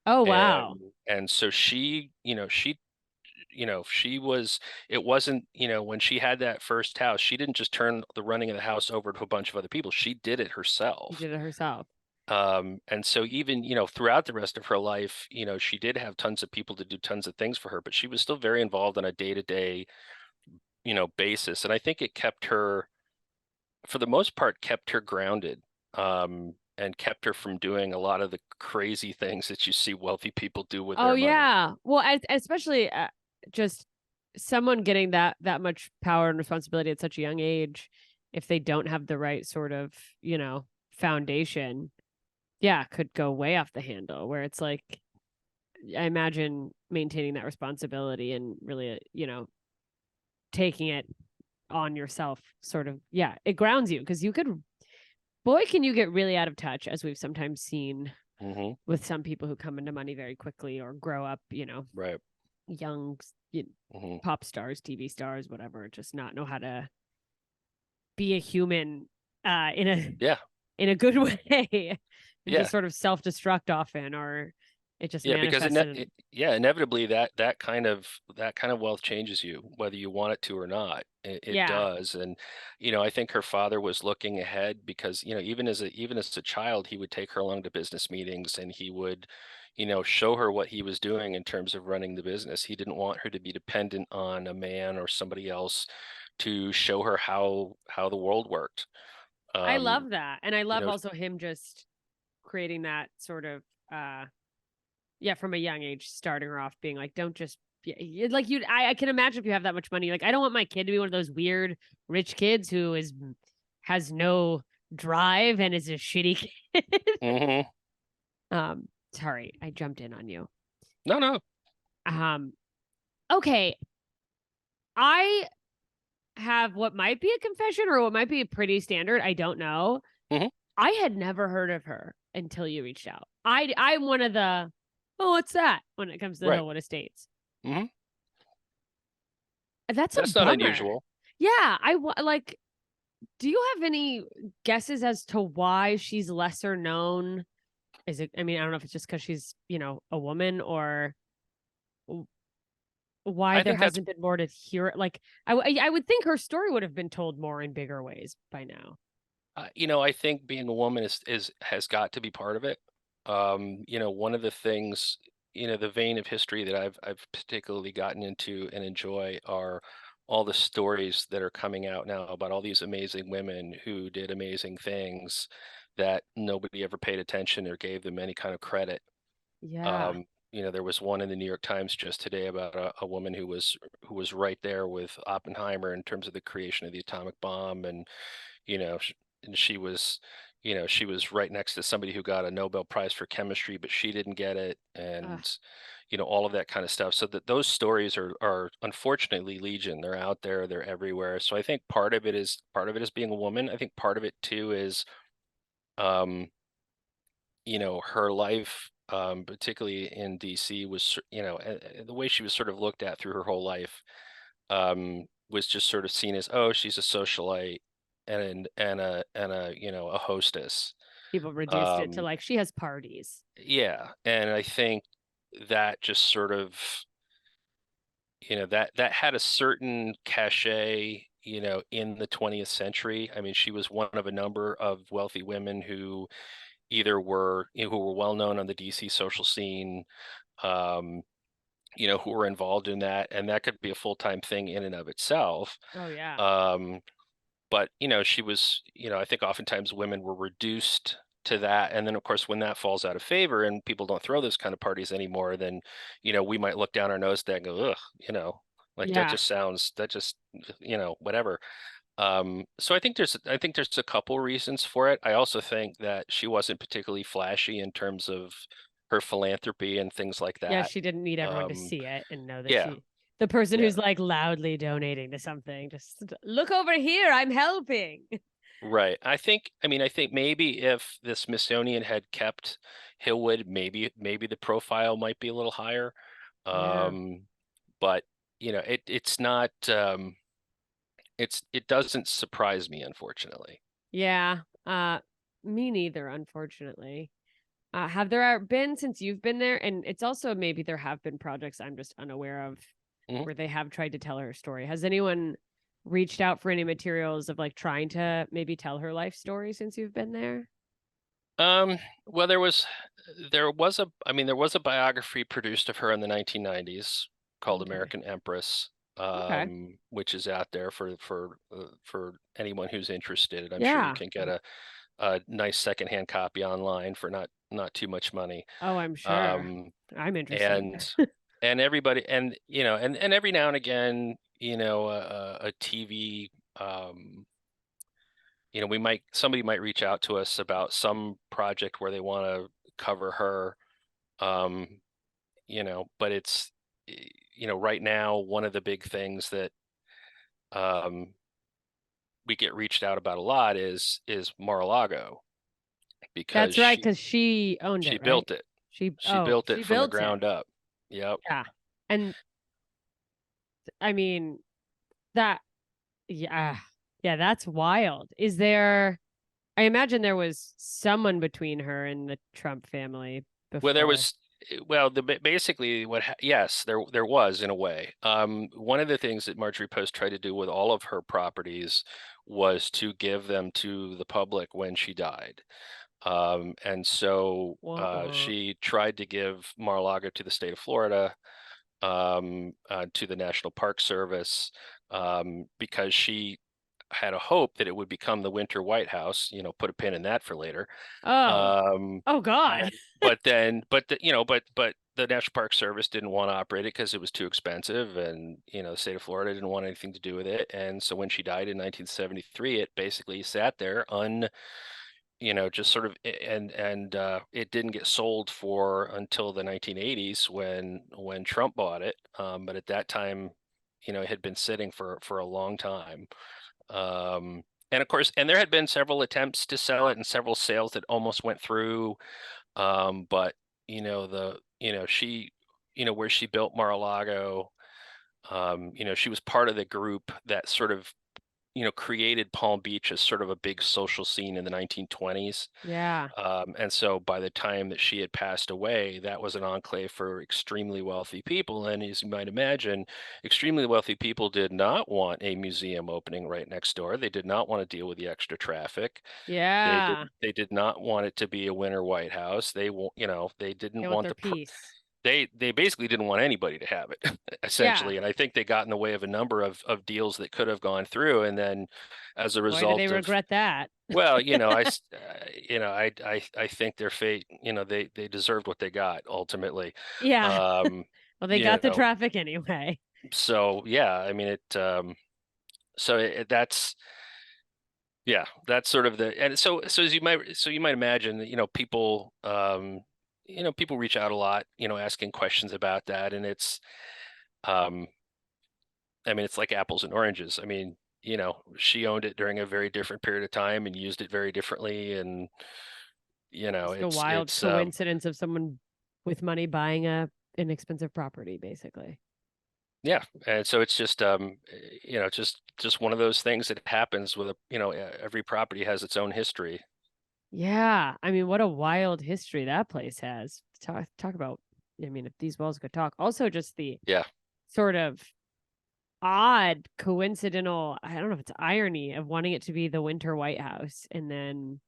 Oh wow. And so she was, it wasn't, when she had that first house, she didn't just turn the running of the house over to a bunch of other people. She did it She herself. did it herself. And so even, throughout the rest of her life, she did have tons of people to do tons of things for her, but she was still very involved on a day-to-day, basis. And I think it kept her, for the most part, kept her grounded, and kept her from doing a lot of the crazy things that you see wealthy people do with Oh their money. yeah. Well, especially just someone getting that much power and responsibility at such a young age, if they don't have the right sort of, foundation, yeah, could go way off the handle, where it's like, I imagine maintaining that responsibility and really, taking it on yourself, sort of, yeah, it grounds you, because boy, can you get really out of touch, as we've sometimes seen Mm-hmm. with some people who come into money very quickly or grow up, Right. young Mm-hmm. pop stars, TV stars, whatever, just not know how to be a human Yeah. in a good way, and Yeah. just sort of self-destruct often, or it just Yeah, because manifested. inevitably that kind of wealth changes you, whether you want it to or not. It Yeah. does. And I think her father was looking ahead, because even as a child, he would take her along to business meetings, and he would show her what he was doing in terms of running the business. He didn't want her to be dependent on a man or somebody else to show her how the world worked. I Um, love that. And I you love know, also him just creating that sort of yeah, from a young age, starting her off being like, don't just like I can imagine if you have that much money, like, I don't want my kid to be one of those weird rich kids who has no drive and is a shitty kid. mhm. Sorry, I jumped in on you. No, no. Um, okay. I have what might be a confession or what might be a pretty standard. I don't know. Mhm. I had never heard of her until you reached out. I'm one of the, oh, what's that, when it comes to the Right. Hillwood Estates. Mhm. That's a That's not bummer. unusual. Yeah, like, do you have any guesses as to why she's lesser known? Is it, I mean, I don't know if it's just because she's, a woman, or why I there think that's hasn't been more to hear. Like, I would think her story would have been told more in bigger ways by now. I think being a woman is has got to be part of it. One of the things, the vein of history that I've particularly gotten into and enjoy are all the stories that are coming out now about all these amazing women who did amazing things that nobody ever paid attention or gave them any kind of credit. Yeah. Um, there was one in the New York Times just today about a woman who was right there with Oppenheimer in terms of the creation of the atomic bomb, and and she was right next to somebody who got a Nobel Prize for chemistry, but she didn't get it, Ugh. and all of that kind of stuff. So that those stories are unfortunately legion. They're out there, they're everywhere. So I think part of it is being a woman. I think part of it too is um, her life, particularly in DC, was, the way she was sort of looked at through her whole life, was just sort of seen as, oh, she's a socialite and a hostess. People reduced it to Um, like, she has parties. yeah, and I think that just sort of, that had a certain cachet, in the 20th century. I mean, she was one of a number of wealthy women who either who were well known on the DC social scene, um, who were involved in that, and that could be a full-time thing in and of itself. Oh yeah. Um, but she was, I think oftentimes women were reduced to that, and then of course when that falls out of favor and people don't throw those kind of parties anymore, then we might look down our nose at that and go, ugh, like Yeah. that just whatever. So I think there's a couple reasons for it. I also think that she wasn't particularly flashy in terms of her philanthropy and things like Yeah, that. she didn't need everyone to Um, see it and know that yeah, the person yeah, who's like loudly donating to something, just look over here, I'm helping. right. I think maybe if the Smithsonian had kept Hillwood, maybe the profile might be a little higher. Yeah. But it's not. it doesn't surprise me, unfortunately. Yeah. Me neither, unfortunately. Have there been, since you've been there, and it's also maybe there have been projects I'm just unaware of Mhm. where they have tried to tell her story. Has anyone reached out for any materials of like trying to maybe tell her life story since you've been there? Well, there was a biography produced of her in the 1990s called Okay. American Empress, Okay. which is out there for anyone who's interested. I'm sure you Yeah. can get a nice secondhand copy online for not too much money. Oh, I'm sure. Um, I'm interested. and and everybody and every now and again, a TV somebody might reach out to us about some project where they want to cover her, um but it's right now one of the big things that um we get reached out about a lot is Mar-a-Lago, because That's right, because she owned she it, right? built it. She She built it she from the built it. ground up. Yep. Yeah. And I mean that yeah. Yeah, that's wild. Is there I imagine there was someone between her and the Trump family Well, there before. was well, basically yes, there was in a way. One of the things that Marjorie Post tried to do with all of her properties was to give them to the public when she died. And so Wah-wah. she tried to give Mar-a-Lago to the state of Florida, to the National Park Service, because she had a hope that it would become the Winter White House. Put a pin in that for later. Oh. Um, Oh God. and but then, but the National Park Service didn't want to operate it because it was too expensive, and the state of Florida didn't want anything to do with it. And so when she died in 1973, it basically sat there just sort of, and it didn't get sold for until the 1980s when Trump bought it. But at that time, it had been sitting for a long time. And of course, and there had been several attempts to sell it and several sales that almost went through. But she, where she built Mar-a-Lago, she was part of the group that sort of, created Palm Beach as sort of a big social scene in the 1920s. Yeah. And so by the time that she had passed away, that was an enclave for extremely wealthy people. And as you might imagine, extremely wealthy people did not want a museum opening right next door. They did not want to deal with the extra traffic. Yeah. They did not want it to be a winter White House. They They didn't want want their peace. they basically didn't want anybody to have it, Yeah. essentially. And I think they got in the way of a number of deals that could have gone through. And then as a Boy, do they result of, regret that. well, I think their fate, they deserved what they got ultimately. Yeah. Um, Well, they you got the know, traffic anyway. so yeah, I mean so that's yeah, that's sort of and so as you might imagine that, people reach out a lot, asking questions about that. And um, I mean, it's like apples and oranges. I mean, she owned it during a very different period of time and used it very differently. And, Just a it's, wild coincidence of someone with money buying a inexpensive property, basically. yeah. And so it's just, just one of those things that happens with every property has its own history. Yeah. I mean, what a wild history that place has. Talk about, I mean, if these walls could talk. Also, just the Yeah. sort of odd coincidental, I don't know if it's irony of wanting it to be the Winter White House and then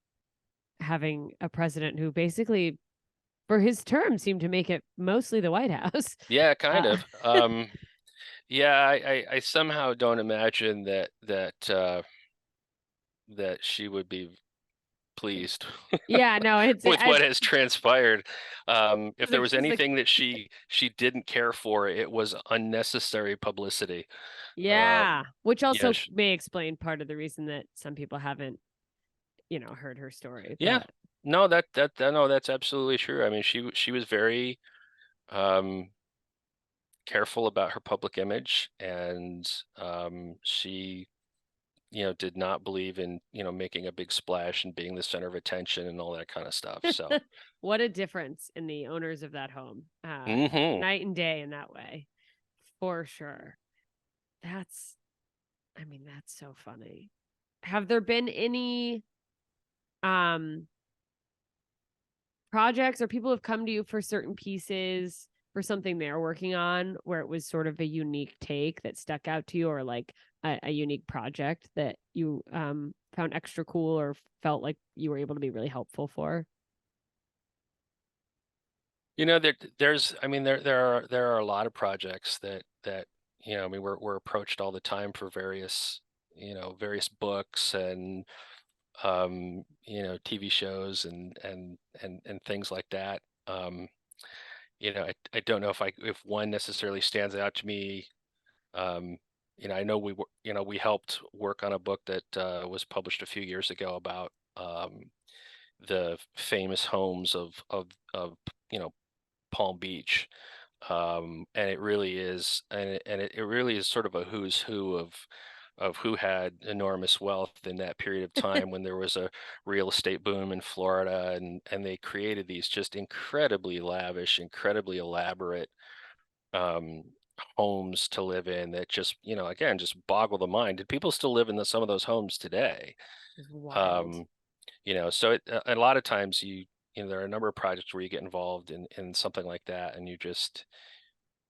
having a president who basically for his term seemed to make it mostly the White House. Yeah, kind Uh, of. Yeah, I somehow don't imagine that she would be pleased yeah, no, it's with what has transpired. If there like was she's like, anything that she didn't care for, it was unnecessary publicity. yeah, which Yeah, also may explain part of the reason that some people haven't, heard her story. yeah. But No, no, that's absolutely true. I mean, she was very um careful about her public image, and she did not believe in, making a big splash and being the center of attention and all that kind of stuff. So, what a difference in the owners of that home. hmm Night and day in that way, for sure. That's I mean, that's so funny. Have there been any projects or people have come to you for certain pieces for something they're working on where it was sort of a unique take that stuck out to you, or like a unique project that you found extra cool or felt like you were able to be really helpful for? There's, I mean, there are a lot of projects that I mean, we're approached all the time for various books and TV shows and things like that. I don't know if one necessarily stands out to me. Um, I know we helped work on a book that was published a few years ago about the famous homes of Palm Beach. And it really is, and it really is sort of a who's who of who had enormous wealth in that period of time when there was a real estate boom in Florida, and they created these just incredibly lavish, incredibly elaborate um, homes to live in that just, again, just boggle the mind. Did people still live in some of those homes today? It's wild. Um, so a lot of times there are a number of projects where you get involved in something like that, and you just,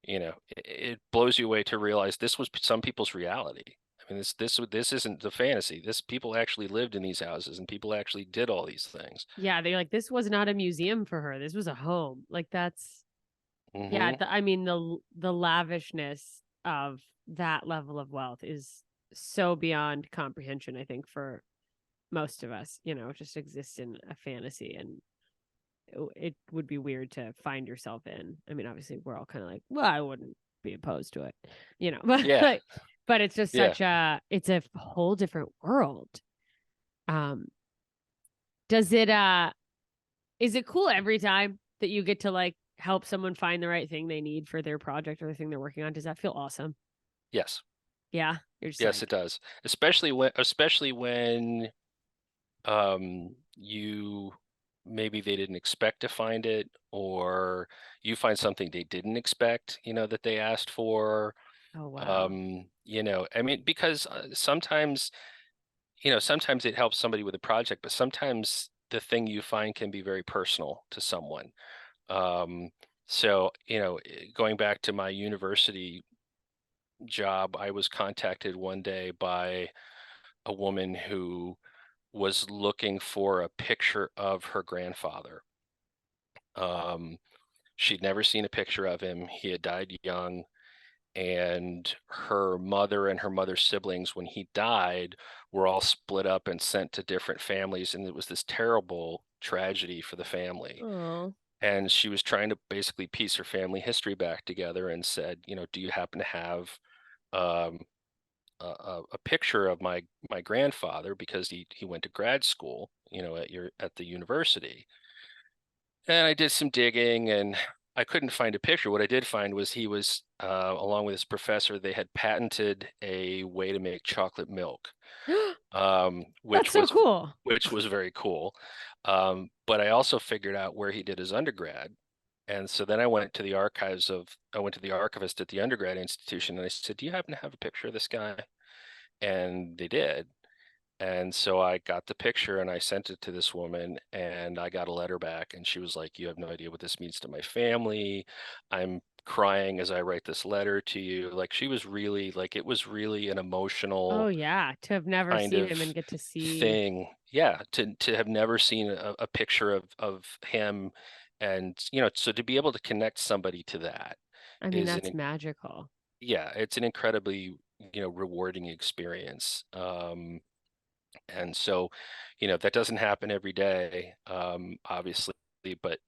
it blows you away to realize this was some people's reality. I mean, this isn't the fantasy. This people actually lived in these houses, and people actually did all these things. Yeah, they're like, this was not a museum for her. This was a home. Like that's yeah, Mm-hmm. I mean the lavishness of that level of wealth is so beyond comprehension, I think, for most of us. It just exists in a fantasy, and it would be weird to find yourself in. I mean, obviously we're all kind of like, well, I wouldn't be opposed to it, but Yeah, but it's just yeah. it's a whole different world. Um, does it is it cool every time that you get to like help someone find the right thing they need for their project or the thing they're working on? Does that feel awesome? Yes, Yeah, you're just yes, like, it does. Especially when you maybe they didn't expect to find it, or you find something they didn't expect, that they asked for. oh wow. I mean, because sometimes it helps somebody with a project, but sometimes the thing you find can be very personal to someone. So, going back to my university job, I was contacted one day by a woman who was looking for a picture of her grandfather. Um, she'd never seen a picture of him. He had died young, and her mother and her mother's siblings, when he died, were all split up and sent to different families, and it was this terrible tragedy for the family. Oh, And she was trying to basically piece her family history back together, and said, do you happen to have um, a picture of my grandfather, because he went to grad school, at the university. And I did some digging, and I couldn't find a picture. What I did find was he was, along with his professor, they had patented a way to make chocolate milk, that's so cool. which was very cool. But I also figured out where he did his undergrad. And so then I went to the archivist at the undergrad institution, and I said, do you happen to have a picture of this guy? And they did. And so I got the picture and I sent it to this woman, and I got a letter back, and she was like, you have no idea what this means to my family. I'm crying as I write this letter to you. Like, she was really, like, it was really an Oh emotional yeah, to have never kind seen him of and get to see. thing. Yeah, to have never seen a picture of him. And, so to be able to connect somebody to that I mean, is that's magical. yeah, it's an incredibly, rewarding experience. And so, that doesn't happen every day, obviously, but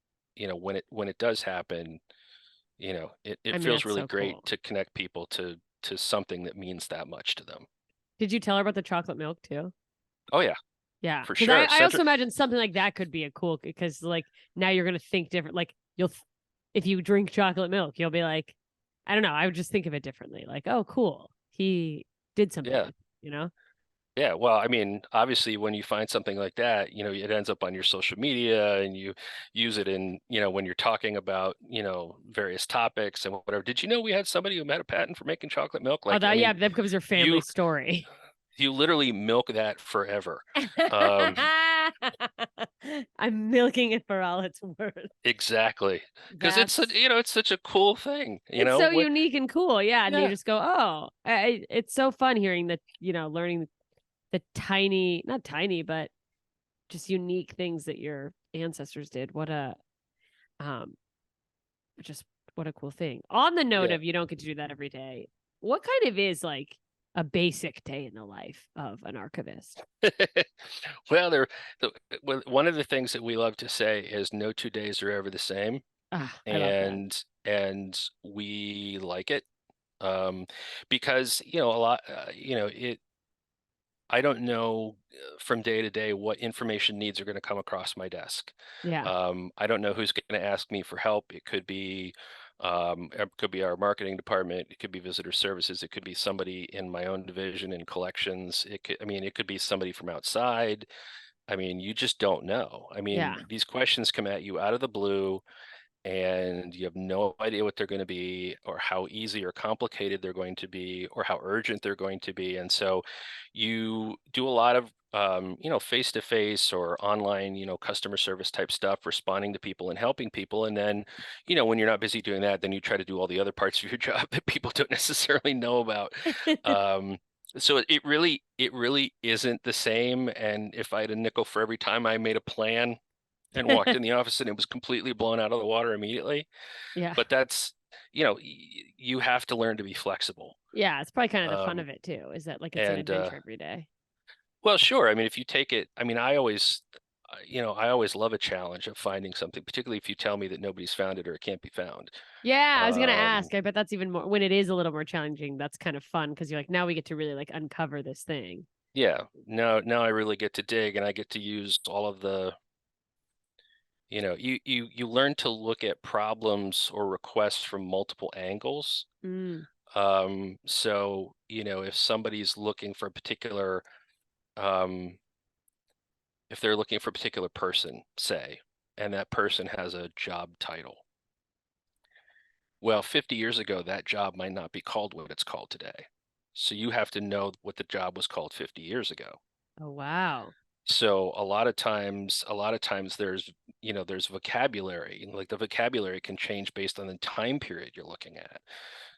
when it does happen, it, I it mean, feels that's really so great cool. to connect people to something that means that much to them. Did you tell her about the chocolate milk too? Oh yeah, Yeah, for because sure. I Center, also imagine something like that could be a cool, because like now you're gonna think different. Like if you drink chocolate milk, you'll be like, I don't know. I would just think of it differently. Like, oh, cool, he did something yeah, with it, you know? Yeah, well, I mean, obviously, when you find something like that, it ends up on your social media and you use it in, when you're talking about, various topics and whatever. Did you know we had somebody who had a patent for making chocolate milk? Oh, Like, I that yeah, mean, that becomes your family you story. you literally milk that forever. Um, I'm milking it for all it's worth. exactly. Because That's it's such a cool thing, it's so what, unique and cool. Yeah, and you yeah. just go, oh, it's so fun hearing that, learning the tiny, not tiny, but just unique things that your ancestors did. What a um just what a cool thing. On the note Yeah. of you don't get to do that every day, what kind of is like a basic day in the life of an archivist? Well, one of the things that we love to say is no 2 days are ever the same, Ah, I love that. and we like it, because a lot, I don't know from day to day what information needs are going to come across my desk. Yeah. I don't know who's going to ask me for help. It could be our marketing department. It could be visitor services. It could be somebody in my own division in collections. It could be somebody from outside. I mean, you just don't know. I mean, Yeah. these questions come at you out of the blue and you have no idea what they're going to be or how easy or complicated they're going to be or how urgent they're going to be. And so you do a lot of face-to-face or online, customer service type stuff, responding to people and helping people. And then, when you're not busy doing that, then you try to do all the other parts of your job that people don't necessarily know about. Um, so it really isn't the same. And if I had a nickel for every time I made a plan and walked in the office and it was completely blown out of the water immediately. Yeah. But that's, you have to learn to be flexible. Yeah, it's probably kind of the fun Um, of it too, is that like it's an and adventure every day. well, sure. I mean, if you take it, I mean, I always love a challenge of finding something, particularly if you tell me that nobody's found it or it can't be found. Yeah, I was gonna Um, ask. I bet that's even more when it is a little more challenging. That's kind of fun because you're like, now we get to really like uncover this thing. yeah, now I really get to dig and I get to use all of the, you learn to look at problems or requests from multiple angles. Mm, So, if somebody's looking for a particular, um, if they're looking for a particular person, say, and that person has a job title. Well, 50 years ago, that job might not be called what it's called today. So you have to know what the job was called 50 years ago. oh wow. So a lot of times there's vocabulary, like the vocabulary can change based on the time period you're looking at.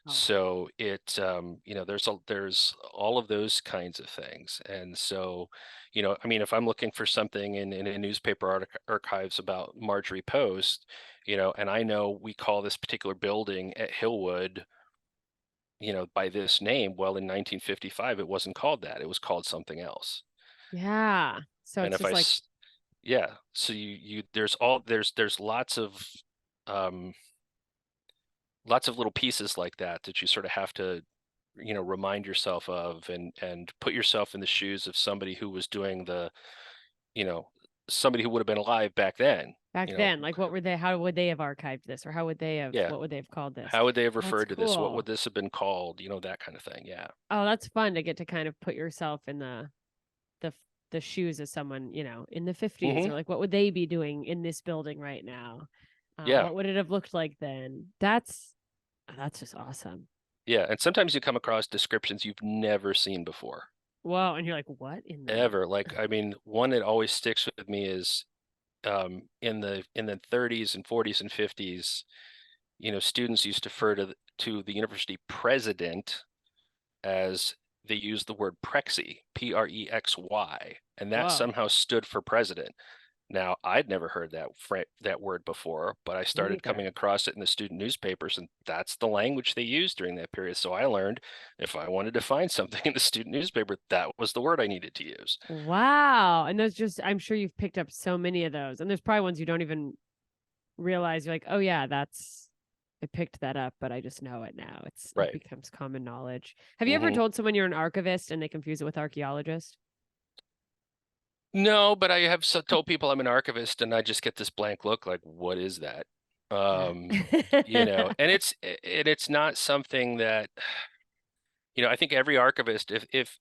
Oh, So there's all of those kinds of things. And so, I mean, if I'm looking for something in a newspaper archives about Marjorie Post, and I know we call this particular building at Hillwood, by this name, well, in 1955, it wasn't called that. It was called something else. yeah. So And it's if just like yeah, so there's um, lots of little pieces like that you sort of have to, remind yourself of and put yourself in the shoes of somebody who was doing you know, somebody who would have been alive back then, back then, like what were they? How would they have archived this, or how would they have? yeah. What would they have called this? How would they have That's referred to this? What would cool. this have been called? That kind of thing. Yeah. Oh, that's fun to get to kind of put yourself in the the shoes of someone, in the 50s, Hmm. or like what would they be doing in this building right now? Yeah. What would it have looked like then? That's just awesome. Yeah. And sometimes you come across descriptions you've never seen before. Whoa, and you're like, what in the Ever. Like, I mean, one that always sticks with me is in the 30s and 40s and 50s, students used to refer to the university president as they used the word Prexy, Prexy, and that whoa, somehow stood for president. Now, I'd never heard that word before, but I me started coming neither. across it in the student newspapers, and that's the language they used during that period. So I learned if I wanted to find something in the student newspaper, that was the word I needed to use. Wow. And those just I'm sure you've picked up so many of those. And there's probably ones you don't even realize. You're like, oh yeah, I picked that up, but I just know it now. It Right. becomes common knowledge. Have you ever Hmm. told someone you're an archivist and they confuse it with archaeologist? No, but I have told people I'm an archivist, and I just get this blank look, like, what is that? Yeah. Um, and it's not something that, I think every archivist, if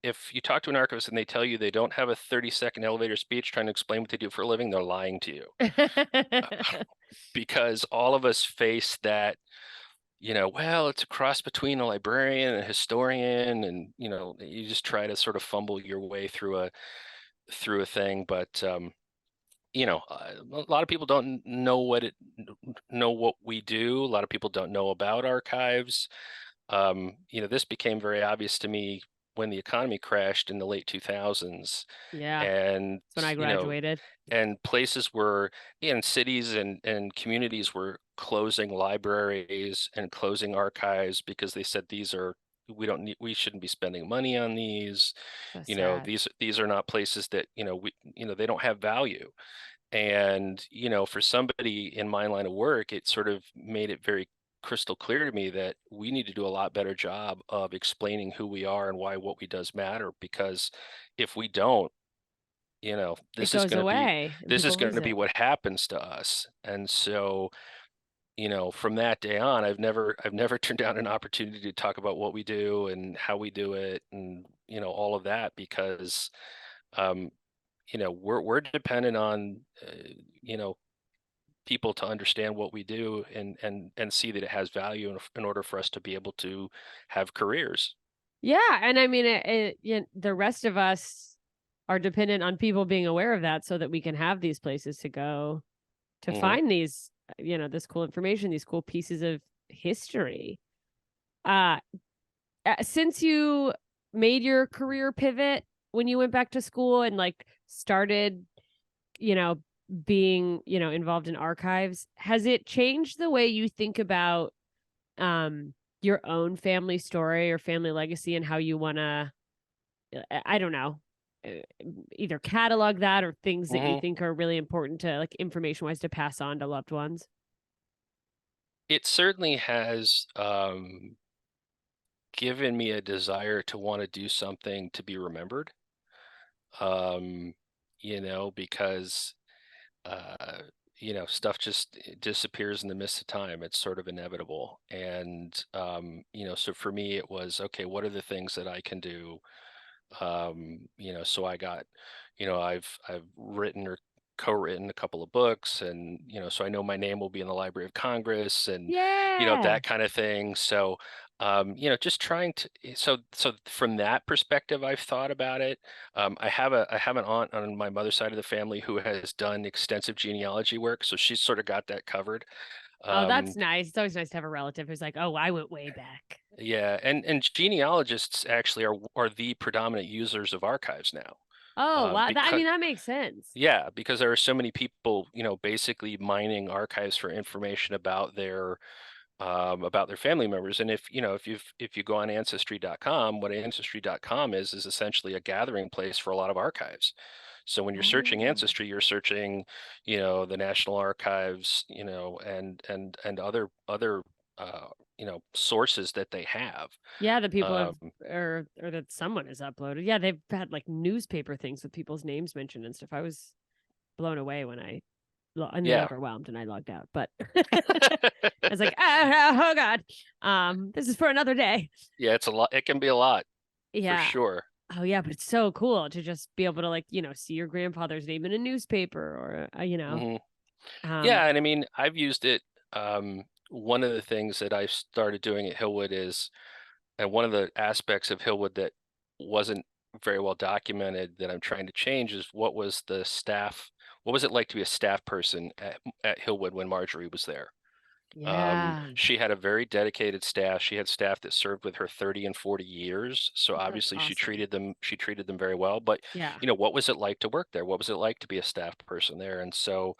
if you talk to an archivist and they tell you they don't have a 30-second elevator speech trying to explain what they do for a living, they're lying to you. Because all of us face that, well, it's a cross between a librarian and a historian, and you just try to sort of fumble your way through a thing. But a lot of people don't know what we do. A lot of people don't know about archives. This became very obvious to me when the economy crashed in the late 2000s, Yeah, and that's when I graduated. and places were in cities and communities were closing libraries and closing archives because they said we shouldn't be spending money on these. So sad. These are not places that they don't have value. And for somebody in my line of work, it sort of made it very crystal clear to me that we need to do a lot better job of explaining who we are and why what we does matter, because if we don't, It this is goes going to be away and people lose it. what happens to us. And so, from that day on, I've never turned down an opportunity to talk about what we do and how we do it, and all of that, because we're dependent on people to understand what we do and see that it has value in order for us to be able to have careers. Yeah, and I mean, the rest of us are dependent on people being aware of that, so that we can have these places to go to find these, this cool information, these cool pieces of history. Since you made your career pivot when you went back to school and like started, being, involved in archives, has it changed the way you think about your own family story or family legacy and how you want to, I don't know, either catalog that or things that you think are really important to, like, information wise, to pass on to loved ones? It certainly has given me a desire to want to do something to be remembered. Because stuff just disappears in the mist of time. It's sort of inevitable. And so for me it was, okay, what are the things that I can do? So I got, I've written or co-written a couple of books, and so I know my name will be in the Library of Congress, and Yeah. that kind of thing. So just trying to, so from that perspective, I've thought about it. I have an aunt on my mother's side of the family who has done extensive genealogy work, so she's sort of got that covered. Oh, that's nice. It's always nice to have a relative who's like, oh, I went way back. Yeah, and genealogists actually are the predominant users of archives now. Oh, wow. I Because mean, that makes sense. Yeah, because there are so many people, basically mining archives for information about their family members. And if you go on ancestry.com, what ancestry.com is essentially a gathering place for a lot of archives. So when you're searching Oh. Ancestry, you're searching, the National Archives, and other sources that they have. Yeah, the people have, Um, or that someone has uploaded. Yeah, they've had like newspaper things with people's names mentioned and stuff. I was blown away when and then yeah. overwhelmed and I logged out. But I was like, oh God, this is for another day. Yeah, it's a lot. It can be a lot, for Yeah. sure. Oh yeah, but it's so cool to just be able to, like, see your grandfather's name in a newspaper, or Yeah, and I mean, I've used it. One of the things that I started doing at Hillwood is, and one of the aspects of Hillwood that wasn't very well documented that I'm trying to change, is what was it like to be a staff person at Hillwood when Marjorie was there? yeah. She had a very dedicated staff. She had staff that served with her 30 and 40 years. So That's obviously she awesome. treated them very well. But, Yeah. what was it like to work there? What was it like to be a staff person there? And so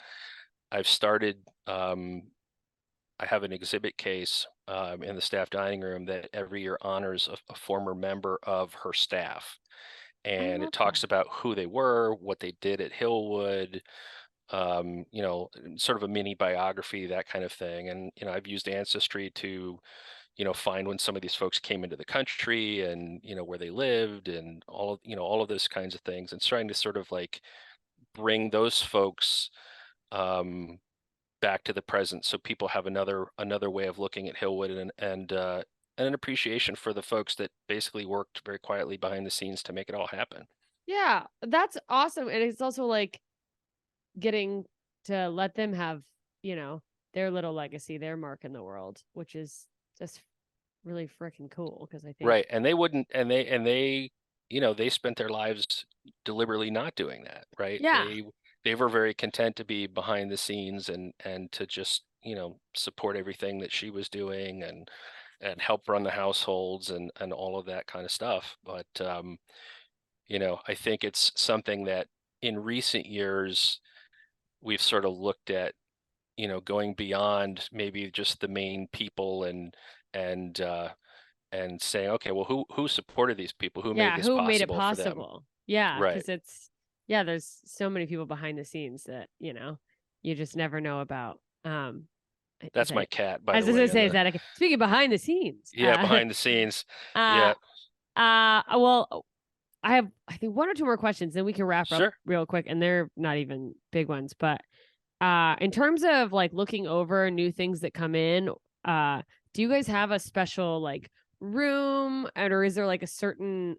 I've started, I have an exhibit case in the staff dining room that every year honors a former member of her staff. I And it love talks that. about who they were, what they did at Hillwood, sort of a mini biography, that kind of thing. And, I've used Ancestry to, find when some of these folks came into the country, and, where they lived, and all of those kinds of things, and trying to sort of like bring those folks back to the present, so people have another way of looking at Hillwood, and an appreciation for the folks that basically worked very quietly behind the scenes to make it all happen. Yeah, that's awesome. And it's also like getting to let them have, their little legacy, their mark in the world, which is just really freaking cool because I think Right. And they wouldn't, and they, they spent their lives deliberately not doing that, right? yeah. They were very content to be behind the scenes and to just, support everything that she was doing and help run the households and all of that kind of stuff. But I think it's something that in recent years we've sort of looked at, going beyond maybe just the main people and and saying, okay, well, who supported these people? Who made Yeah, this who made it possible for them? possible? Yeah, Right. because there's so many people behind the scenes that, you just never know about. Is That's my that cat, by I the was gonna way. say, is that okay? Speaking of behind the scenes, Yeah, behind the scenes. uh, Yeah, well, I have, I think, one or two more questions, then we can wrap up sure. real quick, and they're not even big ones. But in terms of like looking over new things that come in, do you guys have a special like room, or is there like a certain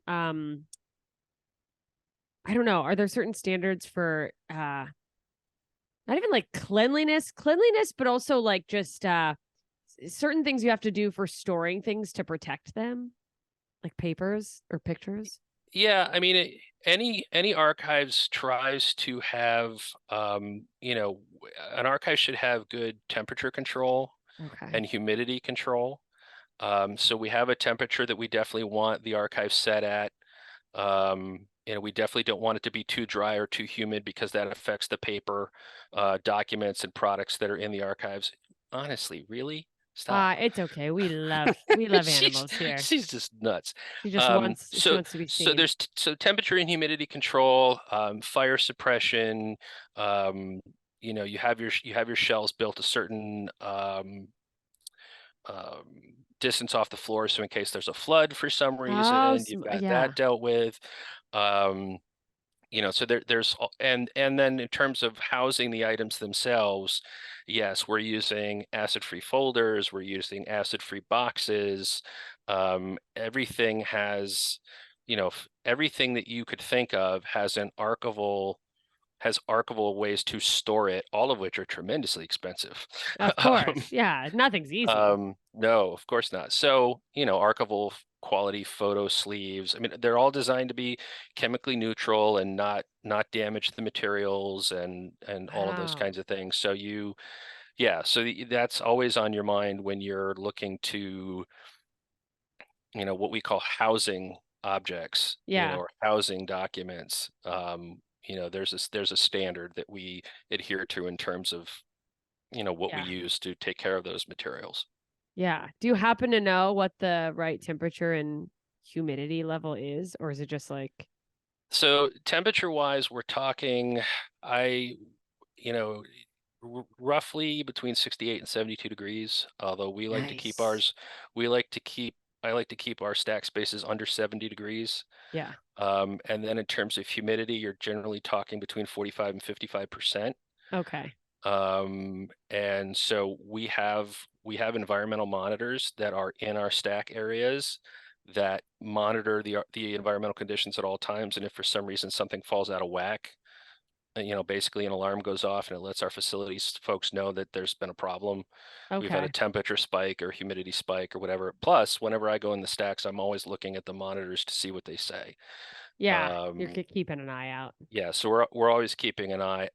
I don't know, are there certain standards for not even like cleanliness, but also like just certain things you have to do for storing things to protect them, like papers or pictures? Yeah, I mean, any archives tries to have, an archive should have good temperature control Okay. and humidity control. So we have a temperature that we definitely want the archive set at. We definitely don't want it to be too dry or too humid because that affects the paper, documents and products that are in the archives. Honestly, really? Stop. It's okay. We love She's animals here. she's just nuts. She So wants to be so seen. so temperature and humidity control, fire suppression. You have your shells built a certain um, distance off the floor, so in case there's a flood for some Oh, reason, you've got yeah. that dealt with. Um, so and then in terms of housing the items themselves, yes, we're using acid-free folders, we're using acid-free boxes. Everything has, everything that you could think of has archival ways to store it, all of which are tremendously expensive. Of course. Yeah, nothing's easy. No, of course not. So, archival quality photo sleeves. I mean, they're all designed to be chemically neutral and not damage the materials and all of those Wow. kinds of things. So yeah, so that's always on your mind when you're looking to, what we call housing objects, Yeah. or housing documents. There's a standard that we adhere to in terms of, what we Yeah. use to take care of those materials. Yeah. Do you happen to know what the right temperature and humidity level is, or is it just like So temperature wise, we're talking, I, you know, roughly between 68 and 72 degrees. Although we like to keep nice? ours, I like to keep our stack spaces under 70 degrees. Yeah. And then in terms of humidity, you're generally talking between 45 and 55%. Okay. And so we have environmental monitors that are in our stack areas that monitor the environmental conditions at all times. And if for some reason something falls out of whack, basically an alarm goes off and it lets our facilities folks know that there's been a problem. We've had a Okay. temperature spike or humidity spike or whatever. Plus, whenever I go in the stacks, I'm always looking at the monitors to see what they say. Yeah. You're Um, keeping an eye out yeah, so we're always keeping an eye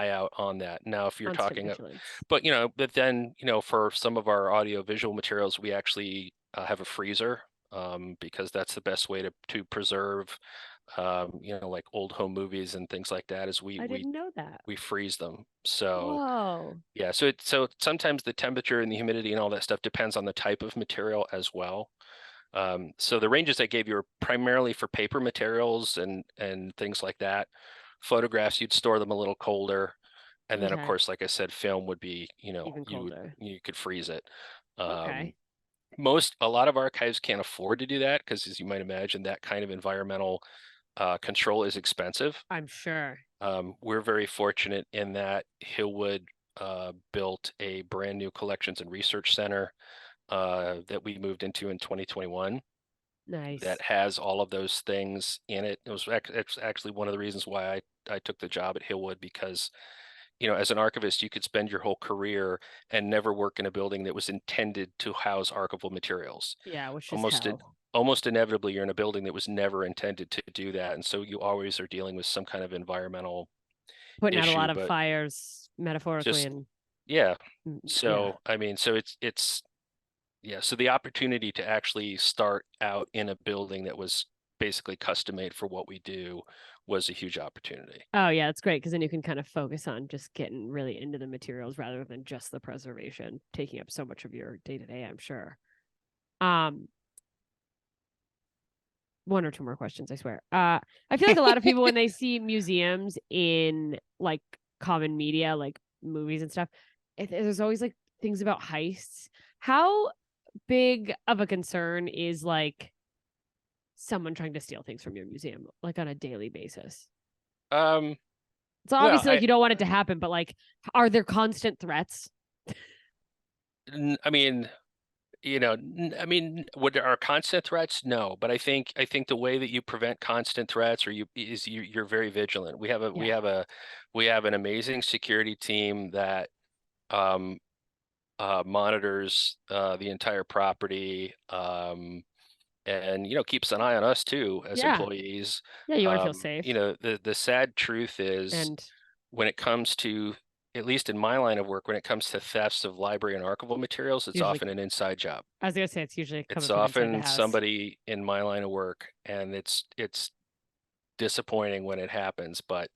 out on that. Now, if you're on talking, stimulants. but then for some of our audio visual materials, we actually have a freezer, because that's the best way to preserve, like old home movies and things like that. Is we I we didn't know that. we freeze them. So Whoa. yeah, so sometimes the temperature and the humidity and all that stuff depends on the type of material as well. So the ranges I gave you are primarily for paper materials and things like that. Photographs, you'd store them a little colder. And then of Okay. course, like I said, film would be, Even colder. you could freeze it. Um, Okay. a lot of archives can't afford to do that because, as you might imagine, that kind of environmental control is expensive. I'm sure. We're very fortunate in that Hillwood built a brand new collections and research center that we moved into in 2021 Nice. that has all of those things in it. It was it's actually one of the reasons why I took the job at Hillwood, because as an archivist, you could spend your whole career and never work in a building that was intended to house archival materials. Yeah, which is Almost hell. almost inevitably, you're in a building that was never intended to do that, and so you always are dealing with some kind of environmental Putting out a issue. lot of But fires, metaphorically, just and yeah, yeah. so I mean, so it's yeah, so the opportunity to actually start out in a building that was basically custom made for what we do was a huge opportunity. Oh yeah, it's great because then you can kind of focus on just getting really into the materials rather than just the preservation, taking up so much of your day to day, I'm sure. One or two more questions, I swear. I feel like a lot of people when they see museums in like common media, like movies and stuff, there's always like things about heists. How big of a concern is like someone trying to steal things from your museum, like on a daily basis? Um, So well, obviously, like you don't want it to happen, but like, are there constant threats? I mean, I mean, would there are constant threats? No, but I think the way that you prevent constant threats, you're very vigilant. Yeah, We have an amazing security team that um monitors the entire property, and keeps an eye on us too as yeah, employees. yeah. You want to feel safe, The sad truth is, and when it comes to, at least in my line of work, when it comes to thefts of library and archival materials, it's usually, often an inside job. I was gonna say it's usually coming It's from inside the often house. somebody in my line of work, and it's disappointing when it happens, but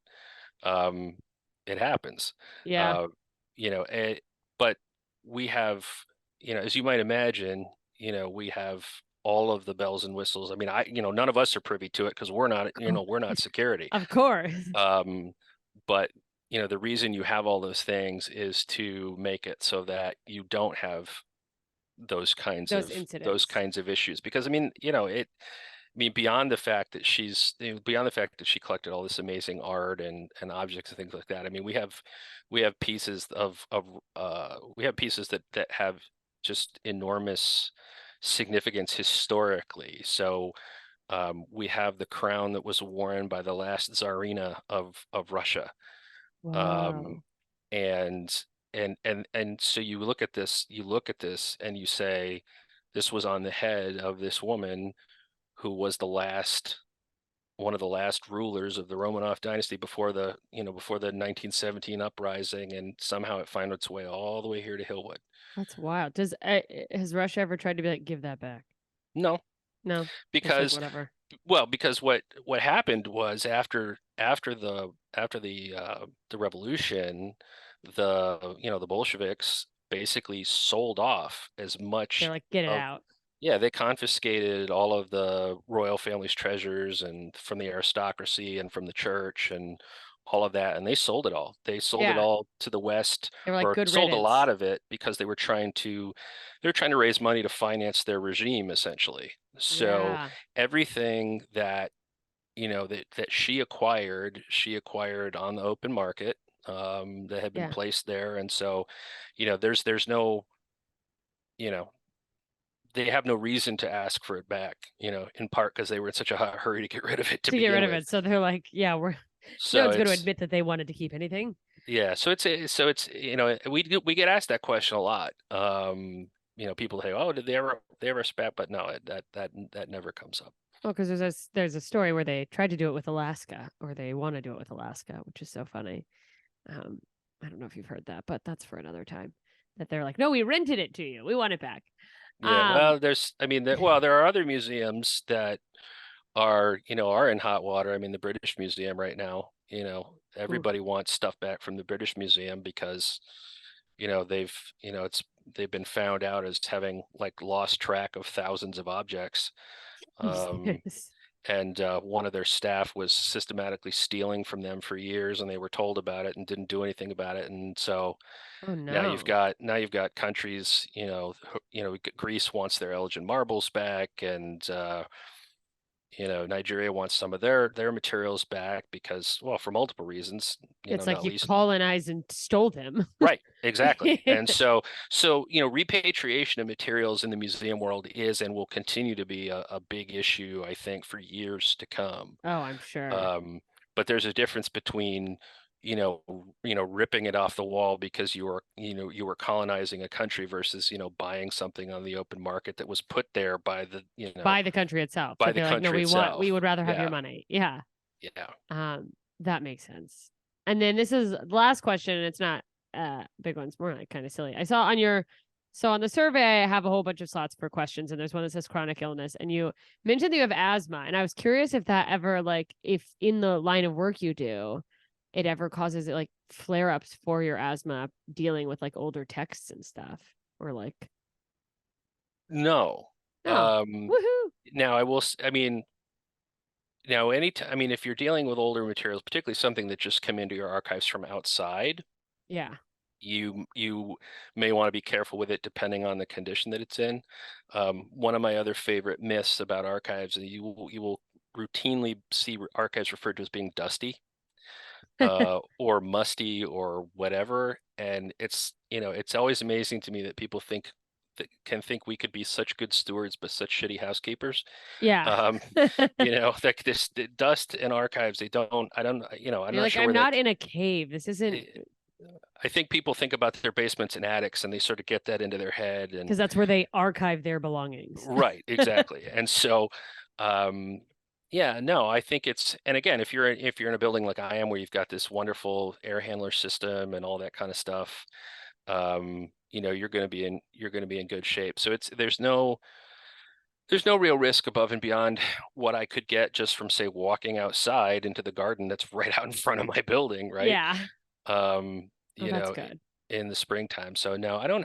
um, it happens. Yeah, Uh, but we have, as you might imagine, we have all of the bells and whistles. I mean, none of us are privy to it because we're not security. of course. Um, but the reason you have all those things is to make it so that you don't have Those incidents. those kinds of issues. Because I mean, beyond the fact that beyond the fact that she collected all this amazing art and objects and things like that. I mean, we have pieces we have pieces that have just enormous significance historically. So we have the crown that was worn by the last Tsarina of Russia. Um, Wow. and and so you look at this and you say, this was on the head of this woman who was one of the last rulers of the Romanov dynasty before before the 1917 uprising, and somehow it found its way all the way here to Hillwood. That's wild. Has Russia ever tried to be like give that back? No, No, just like because whatever. because what happened was, after the revolution, the Bolsheviks basically sold off as They're much like get it of. out. Yeah, they confiscated all of the royal family's treasures and from the aristocracy and from the church and all of that, and they sold it all. They sold it Yeah, all to the West, they were like or good sold a riddance. lot of it, because they were trying to raise money to finance their regime, essentially. So Yeah, everything that she acquired on the open market, that had been yeah. placed there, and so there's no you know they have no reason to ask for it back, in part because they were in such a hurry to get rid of it to To get rid begin of with. it. So they're like, yeah, no So one's going to it's admit that they wanted to keep anything. yeah, so it's we get asked that question a lot. People say, "Oh, did they ever spat?" But no, that never comes up. Well, because there's a story where they tried to do it with Alaska, or they want to do it with Alaska, which is so funny. Um, I don't know if you've heard that, but that's for another time. That they're like, no, we rented it to you. We want it back. Yeah, Um, well, there are other museums that are in hot water. I mean, the British Museum right now, oof, everybody wants stuff back from the British Museum because, they've been found out as having like lost track of thousands of objects. Um, Jesus. and one of their staff was systematically stealing from them for years, and they were told about it and didn't do anything about it. And so Oh no. now you've got countries, Greece wants their Elgin marbles back, and Nigeria wants some of their materials back because, well, for multiple reasons, It's like not you least. colonized and stole them. Right, exactly. And so, repatriation of materials in the museum world is and will continue to be a big issue, I think, for years to come. Oh, I'm sure. But there's a difference between, ripping it off the wall because you were colonizing a country versus, buying something on the open market that was put there by the, By the country itself. by So the they're like, no, country we itself. would rather have your Yeah, money. Yeah. yeah. That makes sense. And then this is the last question, and it's not big ones, more like kind of silly. I saw on the survey, I have a whole bunch of slots for questions, and there's one that says chronic illness, and you mentioned that you have asthma, and I was curious if that ever, like, if in the line of work you do, it ever causes like flare-ups for your asthma dealing with like older texts and stuff, or like. No. Oh, woohoo. Now if you're dealing with older materials, particularly something that just come into your archives from outside, Yeah. you may want to be careful with it depending on the condition that it's in. One of my other favorite myths about archives, and you will routinely see archives referred to as being dusty, or musty or whatever. And it's always amazing to me that people can think we could be such good stewards but such shitty housekeepers. Yeah. Like this the dust in archives, I'm You're not like, sure I'm where not in a cave. This isn't. I think people think about their basements and attics and they sort of get that into their head, and Because that's where they archive their belongings. right, exactly. And so, yeah, no, I think and again, if you're in a building like I am, where you've got this wonderful air handler system and all that kind of stuff, you're going to be in good shape. So there's no real risk above and beyond what I could get just from, say, walking outside into the garden that's right out in front of my building, right? Yeah. Um, Oh, that's good. in the springtime. So no, I don't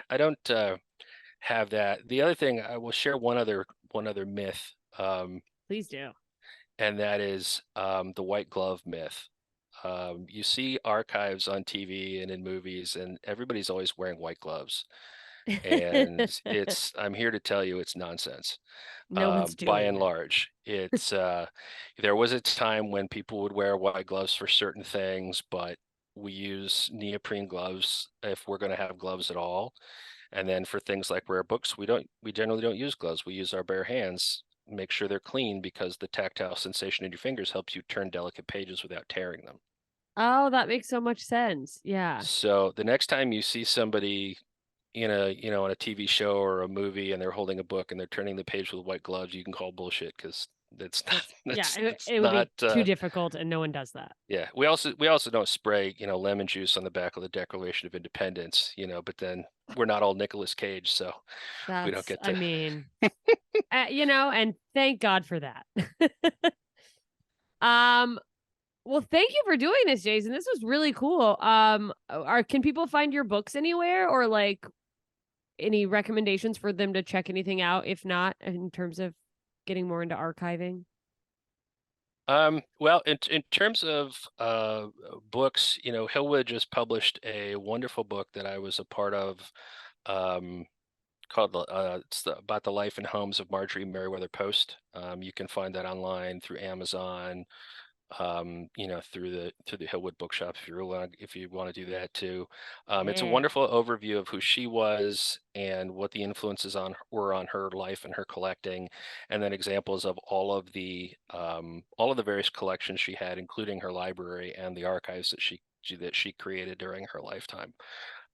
have that. The other thing, I will share one other myth, Please do. and that is the white glove myth. You see archives on TV and in movies, and everybody's always wearing white gloves. And I'm here to tell you it's nonsense. No one's By doing and it. large, it's there was a time when people would wear white gloves for certain things, but we use neoprene gloves if we're going to have gloves at all. And then for things like rare books, we generally don't use gloves. We use our bare hands, make sure they're clean, because the tactile sensation in your fingers helps you turn delicate pages without tearing them. Oh, that makes so much sense. Yeah. So the next time you see somebody in a TV show or a movie and they're holding a book and they're turning the page with white gloves, you can call bullshit, because that's not It would not be too difficult, and no one does that. yeah. We also don't spray lemon juice on the back of the Declaration of Independence, but then we're not all Nicolas Cage, so we don't get to. I mean, and thank God for that. Well, thank you for doing this, Jason. This was really cool. Can people find your books anywhere, or like any recommendations for them to check anything out, if not, in terms of getting more into archiving? Well, in terms of books, Hillwood just published a wonderful book that I was a part of, called about the life and homes of Marjorie Merriweather Post. You can find that online through Amazon, through the Hillwood Bookshop if you want to do that too. It's a Yeah. wonderful overview of who she was and what the influences were on her life and her collecting, and then examples of all of the various collections she had, including her library and the archives that she created during her lifetime.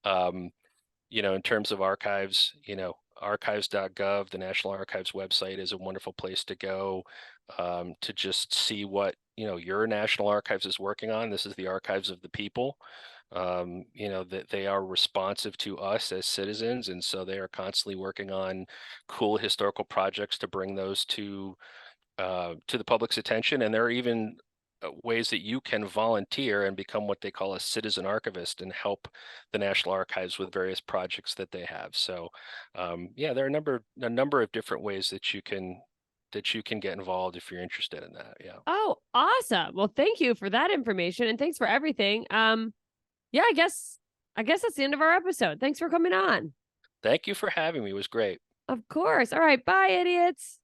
In terms of archives, archives.gov, the National Archives website, is a wonderful place to go to just see what your National Archives is working on. This is the archives of the people. That they are responsive to us as citizens, and so they are constantly working on cool historical projects to bring those to the public's attention. And there are even ways that you can volunteer and become what they call a citizen archivist and help the National Archives with various projects that they have. So there are a number of different ways that you can get involved if you're interested in that. Yeah. Oh, awesome. Well, thank you for that information, and thanks for everything. Yeah, I guess that's the end of our episode. Thanks for coming on. Thank you for having me. It was great. Of course. All right. Bye, idiots.